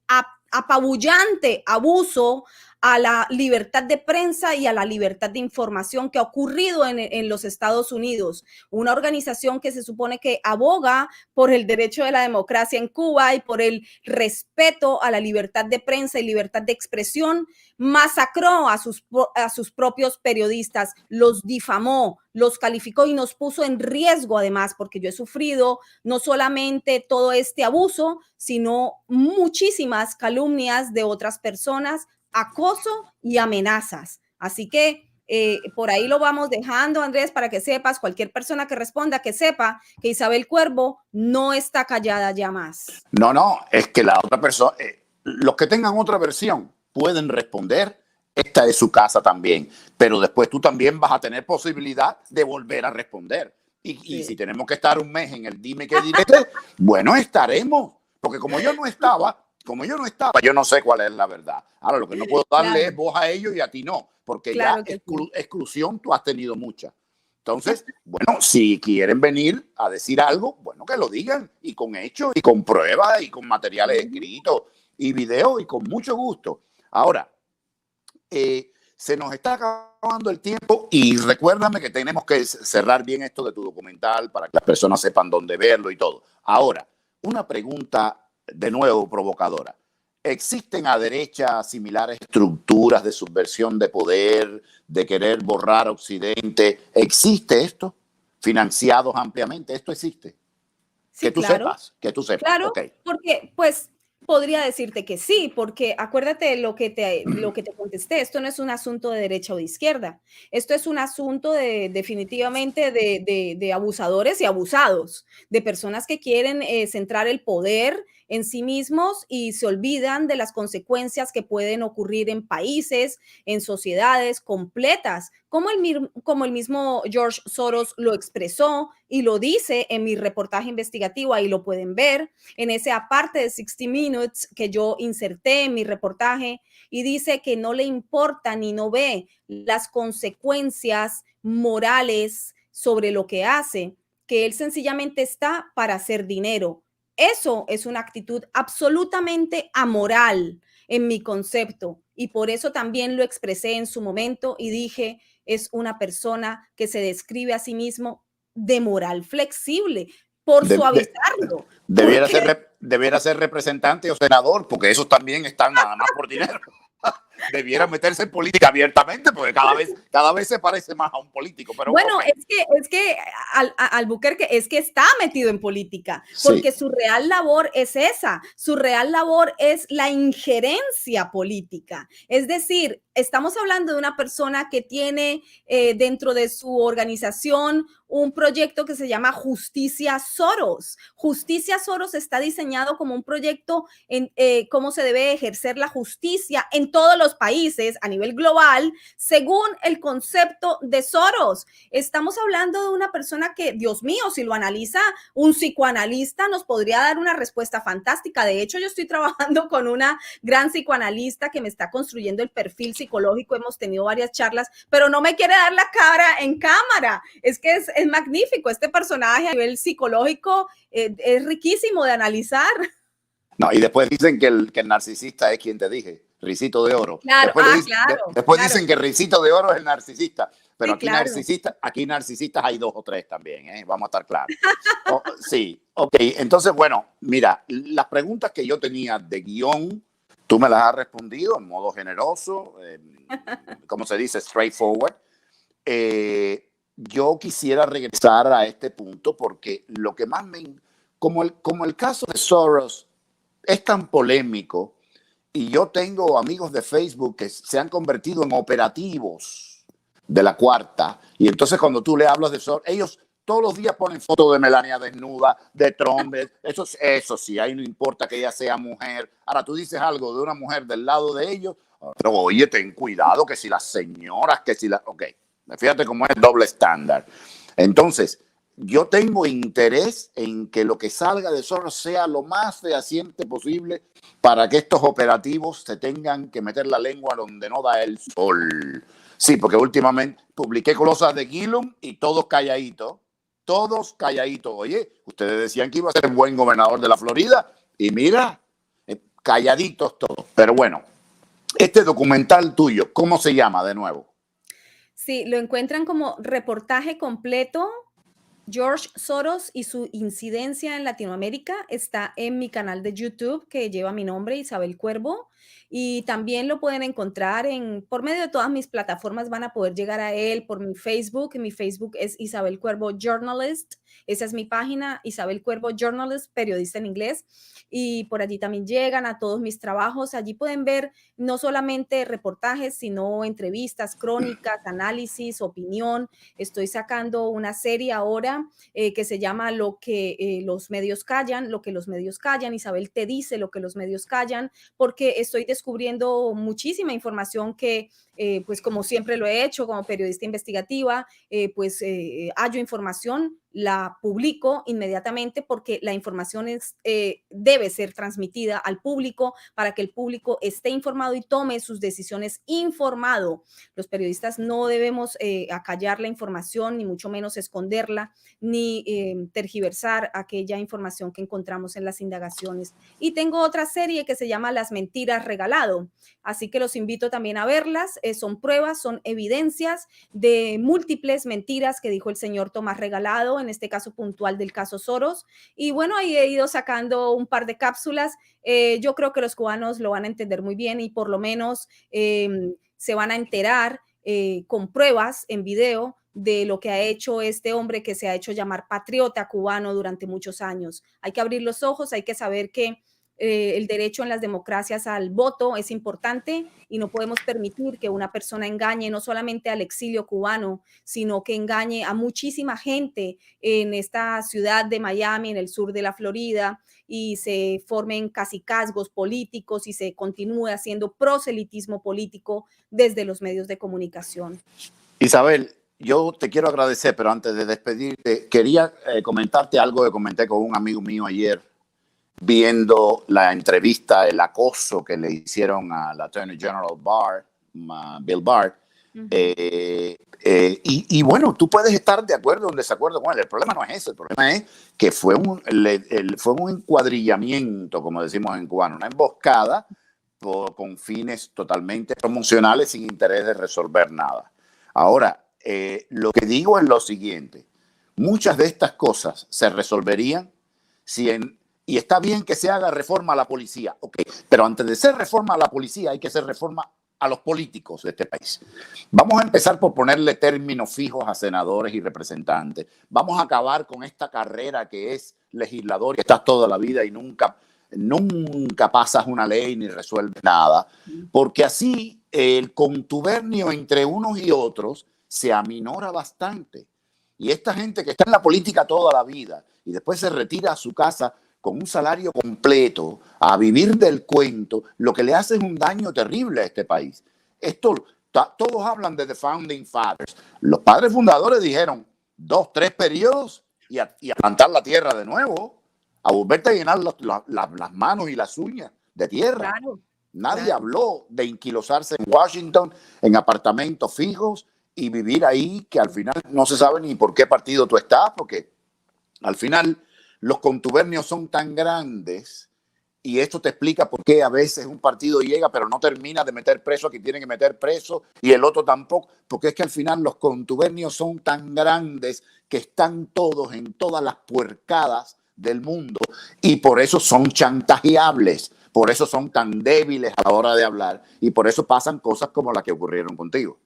apabullante abuso a la libertad de prensa y a la libertad de información que ha ocurrido en los Estados Unidos. Una organización que se supone que aboga por el derecho de la democracia en Cuba y por el respeto a la libertad de prensa y libertad de expresión, masacró a sus propios periodistas, los difamó, los calificó y nos puso en riesgo además, porque yo he sufrido no solamente todo este abuso, sino muchísimas calumnias de otras personas, acoso y amenazas. Así que por ahí lo vamos dejando, Andrés, para que sepas, cualquier persona que responda, que sepa que Isabel Cuervo no está callada ya más. No, es que la otra persona, los que tengan otra versión pueden responder. Esta es su casa también, pero después tú también vas a tener posibilidad de volver a responder. Y si tenemos que estar un mes en el dime que direte, bueno, estaremos, porque como yo no estaba, yo no sé cuál es la verdad. Ahora, lo que no puedo darle es voz a ellos y a ti no, porque ya exclusión tú has tenido mucha. Entonces, bueno, si quieren venir a decir algo, bueno, que lo digan, y con hechos, y con pruebas, y con materiales escritos, y videos, y con mucho gusto. Ahora, se nos está acabando el tiempo y recuérdame que tenemos que cerrar bien esto de tu documental para que las personas sepan dónde verlo y todo. Ahora, una pregunta de nuevo provocadora. ¿Existen a derecha similares estructuras de subversión de poder, de querer borrar a Occidente? ¿Existe esto? ¿Financiados ampliamente? ¿Esto existe? Sí, que tú sepas, que tú sepas. Claro, porque pues podría decirte que sí, porque acuérdate lo que te contesté, esto no es un asunto de derecha o de izquierda, esto es un asunto definitivamente de abusadores y abusados, de personas que quieren centrar el poder en sí mismos y se olvidan de las consecuencias que pueden ocurrir en países, en sociedades completas como el mismo George Soros lo expresó y lo dice en mi reportaje investigativo, ahí lo pueden ver, en ese aparte de 60 Minutes que yo inserté en mi reportaje, y dice que no le importa ni no ve las consecuencias morales sobre lo que hace, que él sencillamente está para hacer dinero. Eso es una actitud absolutamente amoral en mi concepto, y por eso también lo expresé en su momento y dije, es una persona que se describe a sí mismo de moral flexible, por De- de- suavizarlo, porque debiera ser representante o senador, porque esos también están nada más por dinero. Debiera meterse en política abiertamente, porque cada vez se parece más a un político, pero bueno, ok. es que Albuquerque es que está metido en política, Sí, porque su real labor es esa, su real labor es la injerencia política. Es decir, estamos hablando de una persona que tiene dentro de su organización un proyecto que se llama Justicia Soros. Justicia Soros está diseñado como un proyecto en cómo se debe ejercer la justicia en todos los países a nivel global, según el concepto de Soros. Estamos hablando de una persona que, Dios mío, si lo analiza un psicoanalista, nos podría dar una respuesta fantástica. De hecho, yo estoy trabajando con una gran psicoanalista que me está construyendo el perfil psicológico. Hemos tenido varias charlas, pero no me quiere dar la cara en cámara. Es que es magnífico. Este personaje a nivel psicológico es riquísimo de analizar. no, y después dicen que el narcisista es quien te dije, Risito de Oro. Claro, claro, Después claro. dicen que Risito de Oro es el narcisista, pero Sí, claro. aquí narcisistas hay dos o tres también, ¿eh? Vamos a estar claros. Oh, sí, ok, entonces, bueno, mira, las preguntas que yo tenía de guión, tú me las has respondido en modo generoso, como se dice, straightforward. Yo quisiera regresar a este punto porque lo que más como el caso de Soros es tan polémico y yo tengo amigos de Facebook que se han convertido en operativos de la cuarta y entonces cuando tú le hablas de Soros, ellos todos los días ponen fotos de Melania desnuda, de Trump, eso sí, ahí no importa que ella sea mujer. Ahora tú dices algo de una mujer del lado de ellos, pero oye, ten cuidado que si las señoras, que si las... Ok, fíjate cómo es el doble estándar. Entonces, yo tengo interés en que lo que salga de Soros sea lo más fehaciente posible para que estos operativos se tengan que meter la lengua donde no da el sol. Sí, porque últimamente publiqué cosas de Gillum y todos calladitos. Todos calladitos. Oye, ustedes decían que iba a ser buen gobernador de la Florida y mira, calladitos todos. Pero bueno, este documental tuyo, ¿cómo se llama de nuevo? Sí, lo encuentran como reportaje completo. George Soros y su incidencia en Latinoamérica está en mi canal de YouTube que lleva mi nombre, Isabel Cuervo, y también lo pueden encontrar por medio de todas mis plataformas, van a poder llegar a él por mi Facebook. Mi Facebook es Isabel Cuervo Journalist, esa es mi página, Isabel Cuervo Journalist, periodista en inglés, y por allí también llegan a todos mis trabajos. Allí pueden ver no solamente reportajes, sino entrevistas, crónicas, análisis, opinión. Estoy sacando una serie ahora que se llama Lo que los medios callan, lo que los medios callan. Isabel te dice lo que los medios callan, porque estoy descubriendo muchísima información que, pues como siempre lo he hecho como periodista investigativa, hallo información, la publico inmediatamente porque la información debe ser transmitida al público para que el público esté informado y tome sus decisiones informado. Los periodistas no debemos acallar la información, ni mucho menos esconderla, ni tergiversar aquella información que encontramos en las indagaciones. Y tengo otra serie que se llama Las mentiras regalado, así que los invito también a verlas. Son pruebas, son evidencias de múltiples mentiras que dijo el señor Tomás Regalado, en este caso puntual del caso Soros. Y bueno, ahí he ido sacando un par de cápsulas. Yo creo que los cubanos lo van a entender muy bien y por lo menos se van a enterar con pruebas en video de lo que ha hecho este hombre que se ha hecho llamar patriota cubano durante muchos años. Hay que abrir los ojos, hay que saber que el derecho en las democracias al voto es importante y no podemos permitir que una persona engañe no solamente al exilio cubano, sino que engañe a muchísima gente en esta ciudad de Miami, en el sur de la Florida, y se formen cacicazgos políticos y se continúe haciendo proselitismo político desde los medios de comunicación. Isabel, yo te quiero agradecer, pero antes de despedirte, quería comentarte algo que comenté con un amigo mío ayer, viendo la entrevista, el acoso que le hicieron al Attorney General Barr, Bill Barr. Ujú. Y bueno, tú puedes estar de acuerdo o en desacuerdo con él. El problema no es eso. El problema es que fue un encuadrillamiento, como decimos en cubano, una emboscada con fines totalmente promocionales sin interés de resolver nada. Ahora, lo que digo es lo siguiente. Muchas de estas cosas se resolverían si y está bien que se haga reforma a la policía, ok, pero antes de hacer reforma a la policía hay que hacer reforma a los políticos de este país. Vamos a empezar por ponerle términos fijos a senadores y representantes. Vamos a acabar con esta carrera que es legislador y estás toda la vida y nunca pasas una ley ni resuelves nada, porque así el contubernio entre unos y otros se aminora bastante. Y esta gente que está en la política toda la vida y después se retira a su casa con un salario completo a vivir del cuento, lo que le hace es un daño terrible a este país. Todos hablan de the Founding Fathers. Los padres fundadores dijeron 2, 3 periodos y a plantar la tierra de nuevo, a volverte a llenar las manos y las uñas de tierra. Claro, Nadie claro. habló de inquilosarse en Washington, en apartamentos fijos y vivir ahí, que al final no se sabe ni por qué partido tú estás, porque al final los contubernios son tan grandes y esto te explica por qué a veces un partido llega pero no termina de meter preso a quien tiene que meter preso y el otro tampoco, porque es que al final los contubernios son tan grandes que están todos en todas las puercadas del mundo y por eso son chantajeables, por eso son tan débiles a la hora de hablar y por eso pasan cosas como las que ocurrieron contigo.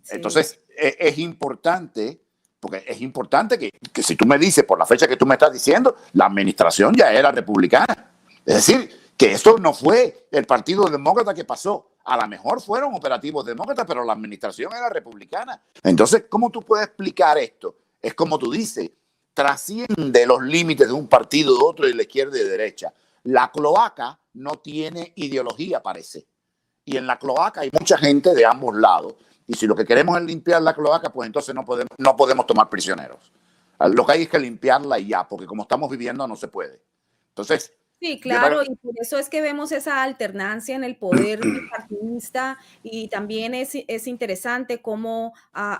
Sí. Entonces, es importante, porque es importante que si tú me dices, por la fecha que tú me estás diciendo, la administración ya era republicana. Es decir, que eso no fue el Partido Demócrata que pasó. A lo mejor fueron operativos demócratas, pero la administración era republicana. Entonces, ¿cómo tú puedes explicar esto? Es como tú dices, trasciende los límites de un partido, de otro, de la izquierda y de derecha. La cloaca no tiene ideología, parece. Y en la cloaca hay mucha gente de ambos lados. Y si lo que queremos es limpiar la cloaca, pues entonces no podemos tomar prisioneros. Lo que hay es que limpiarla y ya, porque como estamos viviendo no se puede. Entonces, Sí, yo te... claro, y por eso es que vemos esa alternancia en el poder bipartidista y también es interesante cómo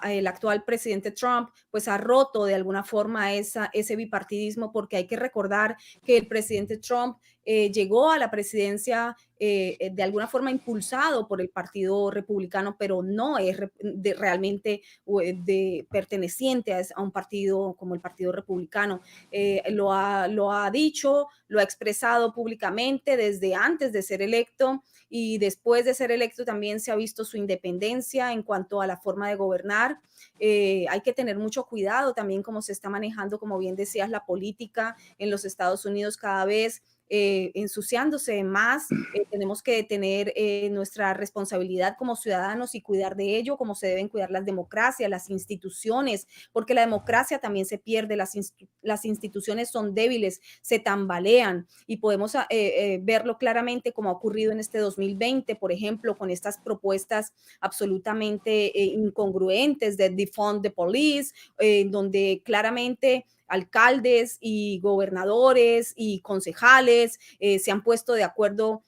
el actual presidente Trump pues ha roto de alguna forma ese bipartidismo porque hay que recordar que el presidente Trump llegó a la presidencia de alguna forma impulsado por el Partido Republicano, pero no es realmente perteneciente a un partido como el Partido Republicano. Lo ha dicho, lo ha expresado públicamente desde antes de ser electo y después de ser electo también se ha visto su independencia en cuanto a la forma de gobernar. Hay que tener mucho cuidado también cómo se está manejando, como bien decías, la política en los Estados Unidos cada vez ensuciándose más. Tenemos que tener nuestra responsabilidad como ciudadanos y cuidar de ello, como se deben cuidar las democracias, las instituciones, porque la democracia también se pierde, las instituciones son débiles, se tambalean y podemos verlo claramente como ha ocurrido en este 2020, por ejemplo, con estas propuestas absolutamente incongruentes de defund the police, donde claramente alcaldes y gobernadores y concejales se han puesto de acuerdo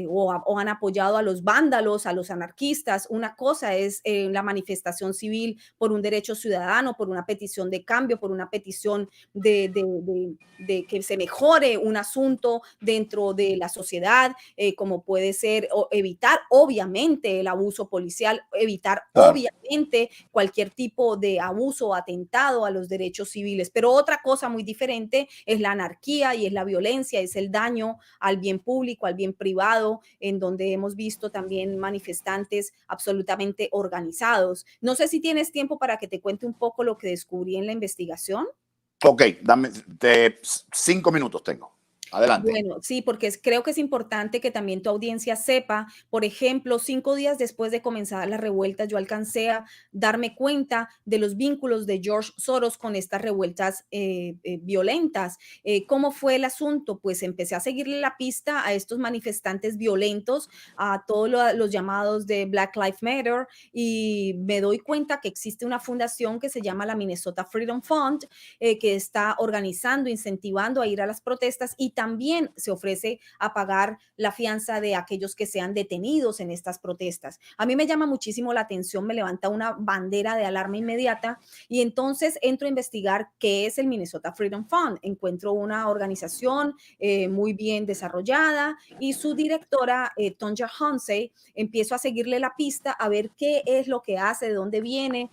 o han apoyado a los vándalos, a los anarquistas. Una cosa es la manifestación civil por un derecho ciudadano, por una petición de cambio, por una petición de que se mejore un asunto dentro de la sociedad, como puede ser evitar obviamente el abuso policial, evitar Claro. obviamente cualquier tipo de abuso o atentado a los derechos civiles. Pero otra cosa muy diferente es la anarquía y es la violencia, es el daño al bien público, al bien privado, en donde hemos visto también manifestantes absolutamente organizados. No sé si tienes tiempo para que te cuente un poco lo que descubrí en la investigación. Ok, dame 5 minutos tengo. Adelante. Bueno, sí, porque creo que es importante que también tu audiencia sepa, por ejemplo, 5 días después de comenzar las revueltas, yo alcancé a darme cuenta de los vínculos de George Soros con estas revueltas violentas. ¿Cómo fue el asunto? Pues empecé a seguirle la pista a estos manifestantes violentos, a todos los llamados de Black Lives Matter, y me doy cuenta que existe una fundación que se llama la Minnesota Freedom Fund, que está organizando, incentivando a ir a las protestas, y también se ofrece a pagar la fianza de aquellos que sean detenidos en estas protestas. A mí me llama muchísimo la atención, me levanta una bandera de alarma inmediata, y entonces entro a investigar qué es el Minnesota Freedom Fund. Encuentro una organización muy bien desarrollada, y su directora, Tonja Hunsey, empiezo a seguirle la pista a ver qué es lo que hace, de dónde viene,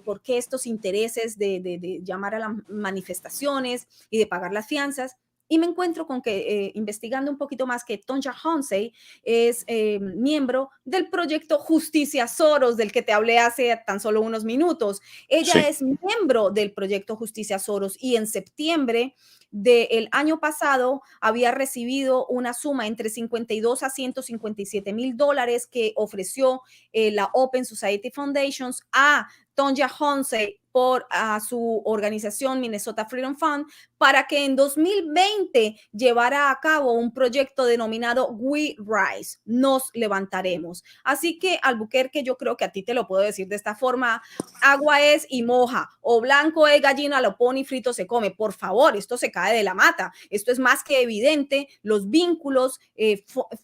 por qué estos intereses de llamar a las manifestaciones y de pagar las fianzas. Y me encuentro con que, investigando un poquito más, que Tonja Hunsey es miembro del proyecto Justicia Soros, del que te hablé hace tan solo unos minutos. Ella Sí. es miembro del proyecto Justicia Soros, y en septiembre del año pasado había recibido una suma entre 52 a 157 mil dólares que ofreció la Open Society Foundations a Tonja Hunsey por su organización Minnesota Freedom Fund, para que en 2020 llevara a cabo un proyecto denominado We Rise, nos levantaremos. Así que, Albuquerque, yo creo que a ti te lo puedo decir de esta forma: agua es y moja, o blanco es gallina, lo pone y frito se come. Por favor, esto se cae de la mata. Esto es más que evidente, los vínculos,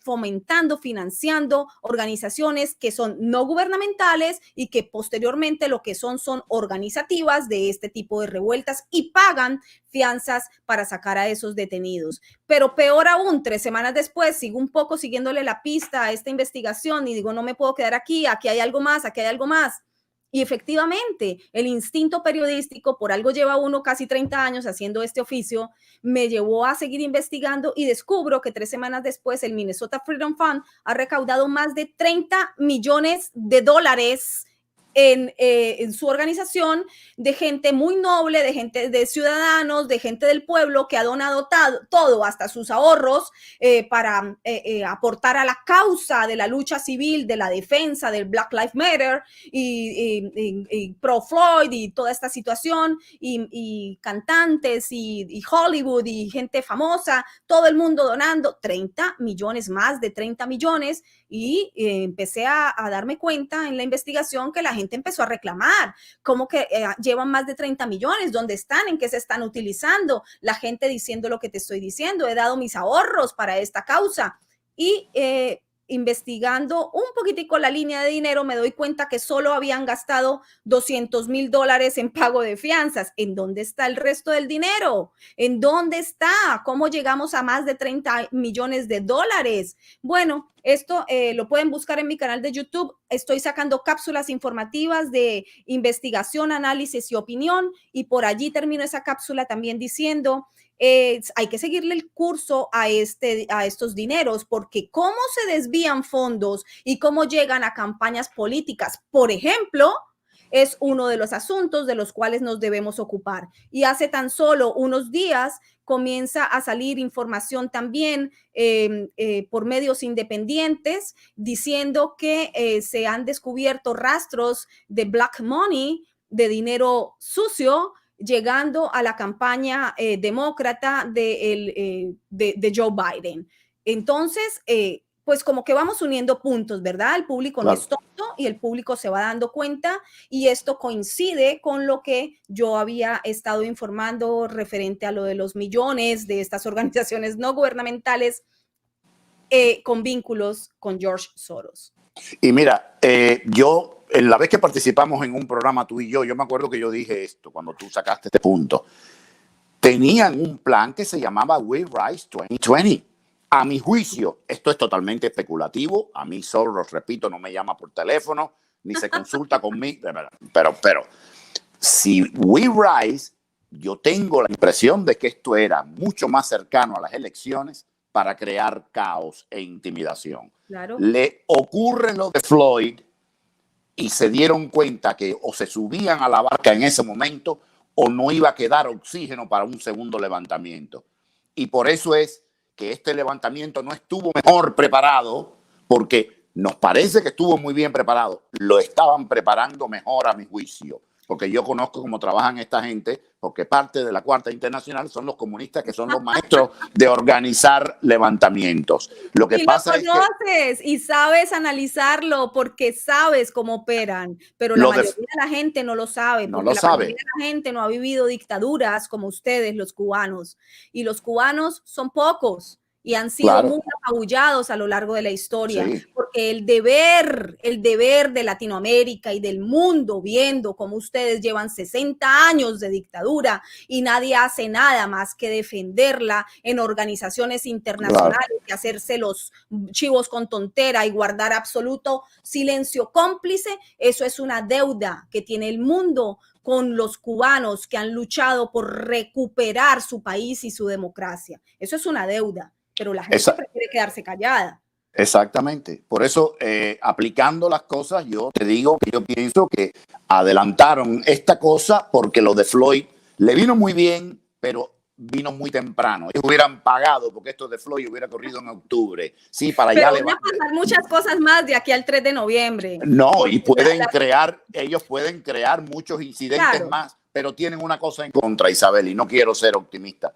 fomentando, financiando organizaciones que son no gubernamentales y que posteriormente lo que son organizativas de este tipo de revueltas, y pagan fianzas para sacar a esos detenidos. Pero peor aún, 3 semanas después, sigo un poco siguiéndole la pista a esta investigación y digo, no me puedo quedar aquí, aquí hay algo más, aquí hay algo más. Y efectivamente, el instinto periodístico, por algo lleva uno casi 30 años haciendo este oficio, me llevó a seguir investigando, y descubro que 3 semanas después el Minnesota Freedom Fund ha recaudado más de 30 millones de dólares en su organización, de gente muy noble, de gente, de ciudadanos, de gente del pueblo, que ha donado todo, hasta sus ahorros, para aportar a la causa de la lucha civil, de la defensa del Black Lives Matter, y pro Floyd y toda esta situación, y cantantes y Hollywood y gente famosa, todo el mundo donando 30 millones, más de 30 millones. Y empecé a darme cuenta en la investigación que la gente empezó a reclamar, como que llevan más de 30 millones, ¿dónde están? ¿En qué se están utilizando? La gente diciendo lo que te estoy diciendo: he dado mis ahorros para esta causa. Y investigando un poquitico la línea de dinero, me doy cuenta que solo habían gastado $200,000 en pago de fianzas. ¿En dónde está el resto del dinero? ¿En dónde está? ¿Cómo llegamos a más de 30 millones de dólares? Bueno, esto lo pueden buscar en mi canal de YouTube. Estoy sacando cápsulas informativas de investigación, análisis y opinión, y por allí termino esa cápsula también diciendo, hay que seguirle el curso a estos dineros, porque cómo se desvían fondos y cómo llegan a campañas políticas, por ejemplo, es uno de los asuntos de los cuales nos debemos ocupar. Y hace tan solo unos días comienza a salir información también por medios independientes, diciendo que se han descubierto rastros de black money, de dinero sucio, llegando a la campaña demócrata de Joe Biden. Entonces, pues como que vamos uniendo puntos, ¿verdad? El público no Claro. es tonto, y el público se va dando cuenta, y esto coincide con lo que yo había estado informando referente a lo de los millones de estas organizaciones no gubernamentales con vínculos con George Soros. Y mira, en la vez que participamos en un programa tú y yo me acuerdo que yo dije esto cuando tú sacaste este punto. Tenían un plan que se llamaba We Rise 2020. A mi juicio, esto es totalmente especulativo. A mí Soros, repito, no me llama por teléfono, ni se consulta conmigo. Pero si We Rise, yo tengo la impresión de que esto era mucho más cercano a las elecciones para crear caos e intimidación. Claro. Le ocurre lo de Floyd y se dieron cuenta que o se subían a la barca en ese momento o no iba a quedar oxígeno para un segundo levantamiento. Y por eso es que este levantamiento no estuvo mejor preparado, porque nos parece que estuvo muy bien preparado. Lo estaban preparando mejor a mi juicio, porque yo conozco cómo trabajan esta gente, porque parte de la Cuarta Internacional son los comunistas que son los maestros de organizar levantamientos. Lo que pasa es que... Y lo conoces y sabes analizarlo porque sabes cómo operan, pero la mayoría de la gente no lo sabe, porque la mayoría de la gente no ha vivido dictaduras como ustedes, los cubanos, y los cubanos son pocos y han sido muy apabullados a lo largo de la historia, porque el deber de Latinoamérica y del mundo, viendo cómo ustedes llevan 60 años de dictadura y nadie hace nada más que defenderla en organizaciones internacionales y hacerse los chivos con tontera y guardar absoluto silencio cómplice, eso es una deuda que tiene el mundo con los cubanos que han luchado por recuperar su país y su democracia. Eso es una deuda. Pero la gente prefiere quedarse callada. Exactamente. Por eso, aplicando las cosas, yo te digo que yo pienso que adelantaron esta cosa porque lo de Floyd le vino muy bien, pero vino muy temprano. Ellos hubieran pagado porque esto de Floyd hubiera corrido en octubre. Sí, para allá le van a pasar muchas cosas más de aquí al 3 de noviembre. No, y pueden ellos pueden crear muchos incidentes más, pero tienen una cosa en contra, Isabel, y no quiero ser optimista.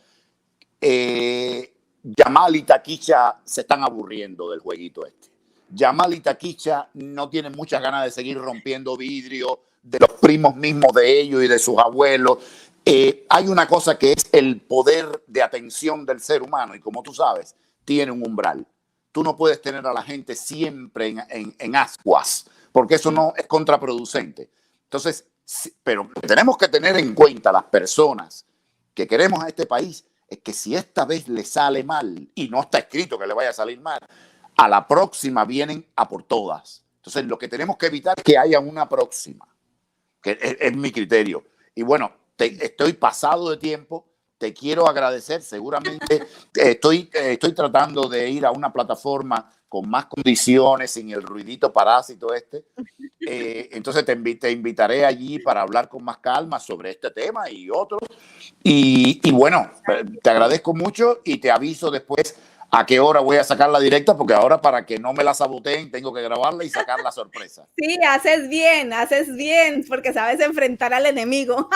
Yamal y Taquicha se están aburriendo del jueguito este. Yamal y Taquicha no tienen muchas ganas de seguir rompiendo vidrio de los primos mismos de ellos y de sus abuelos. Hay una cosa que es el poder de atención del ser humano y como tú sabes, tiene un umbral. Tú no puedes tener a la gente siempre en ascuas porque eso no es contraproducente. Entonces, pero tenemos que tener en cuenta las personas que queremos a este país es que si esta vez le sale mal, y no está escrito que le vaya a salir mal, a la próxima vienen a por todas. Entonces, lo que tenemos que evitar es que haya una próxima, que es mi criterio. Y bueno, estoy pasado de tiempo, te quiero agradecer, seguramente estoy tratando de ir a una plataforma con más condiciones, sin el ruidito parásito este. Entonces te invitaré allí para hablar con más calma sobre este tema y otros. Y bueno, te agradezco mucho y te aviso después a qué hora voy a sacar la directa, porque ahora para que no me la saboteen tengo que grabarla y sacar la sorpresa. Sí, haces bien, porque sabes enfrentar al enemigo.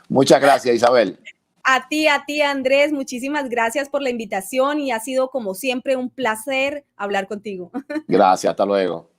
Muchas gracias, Isabel. A ti, Andrés, muchísimas gracias por la invitación y ha sido como siempre un placer hablar contigo. Gracias, hasta luego.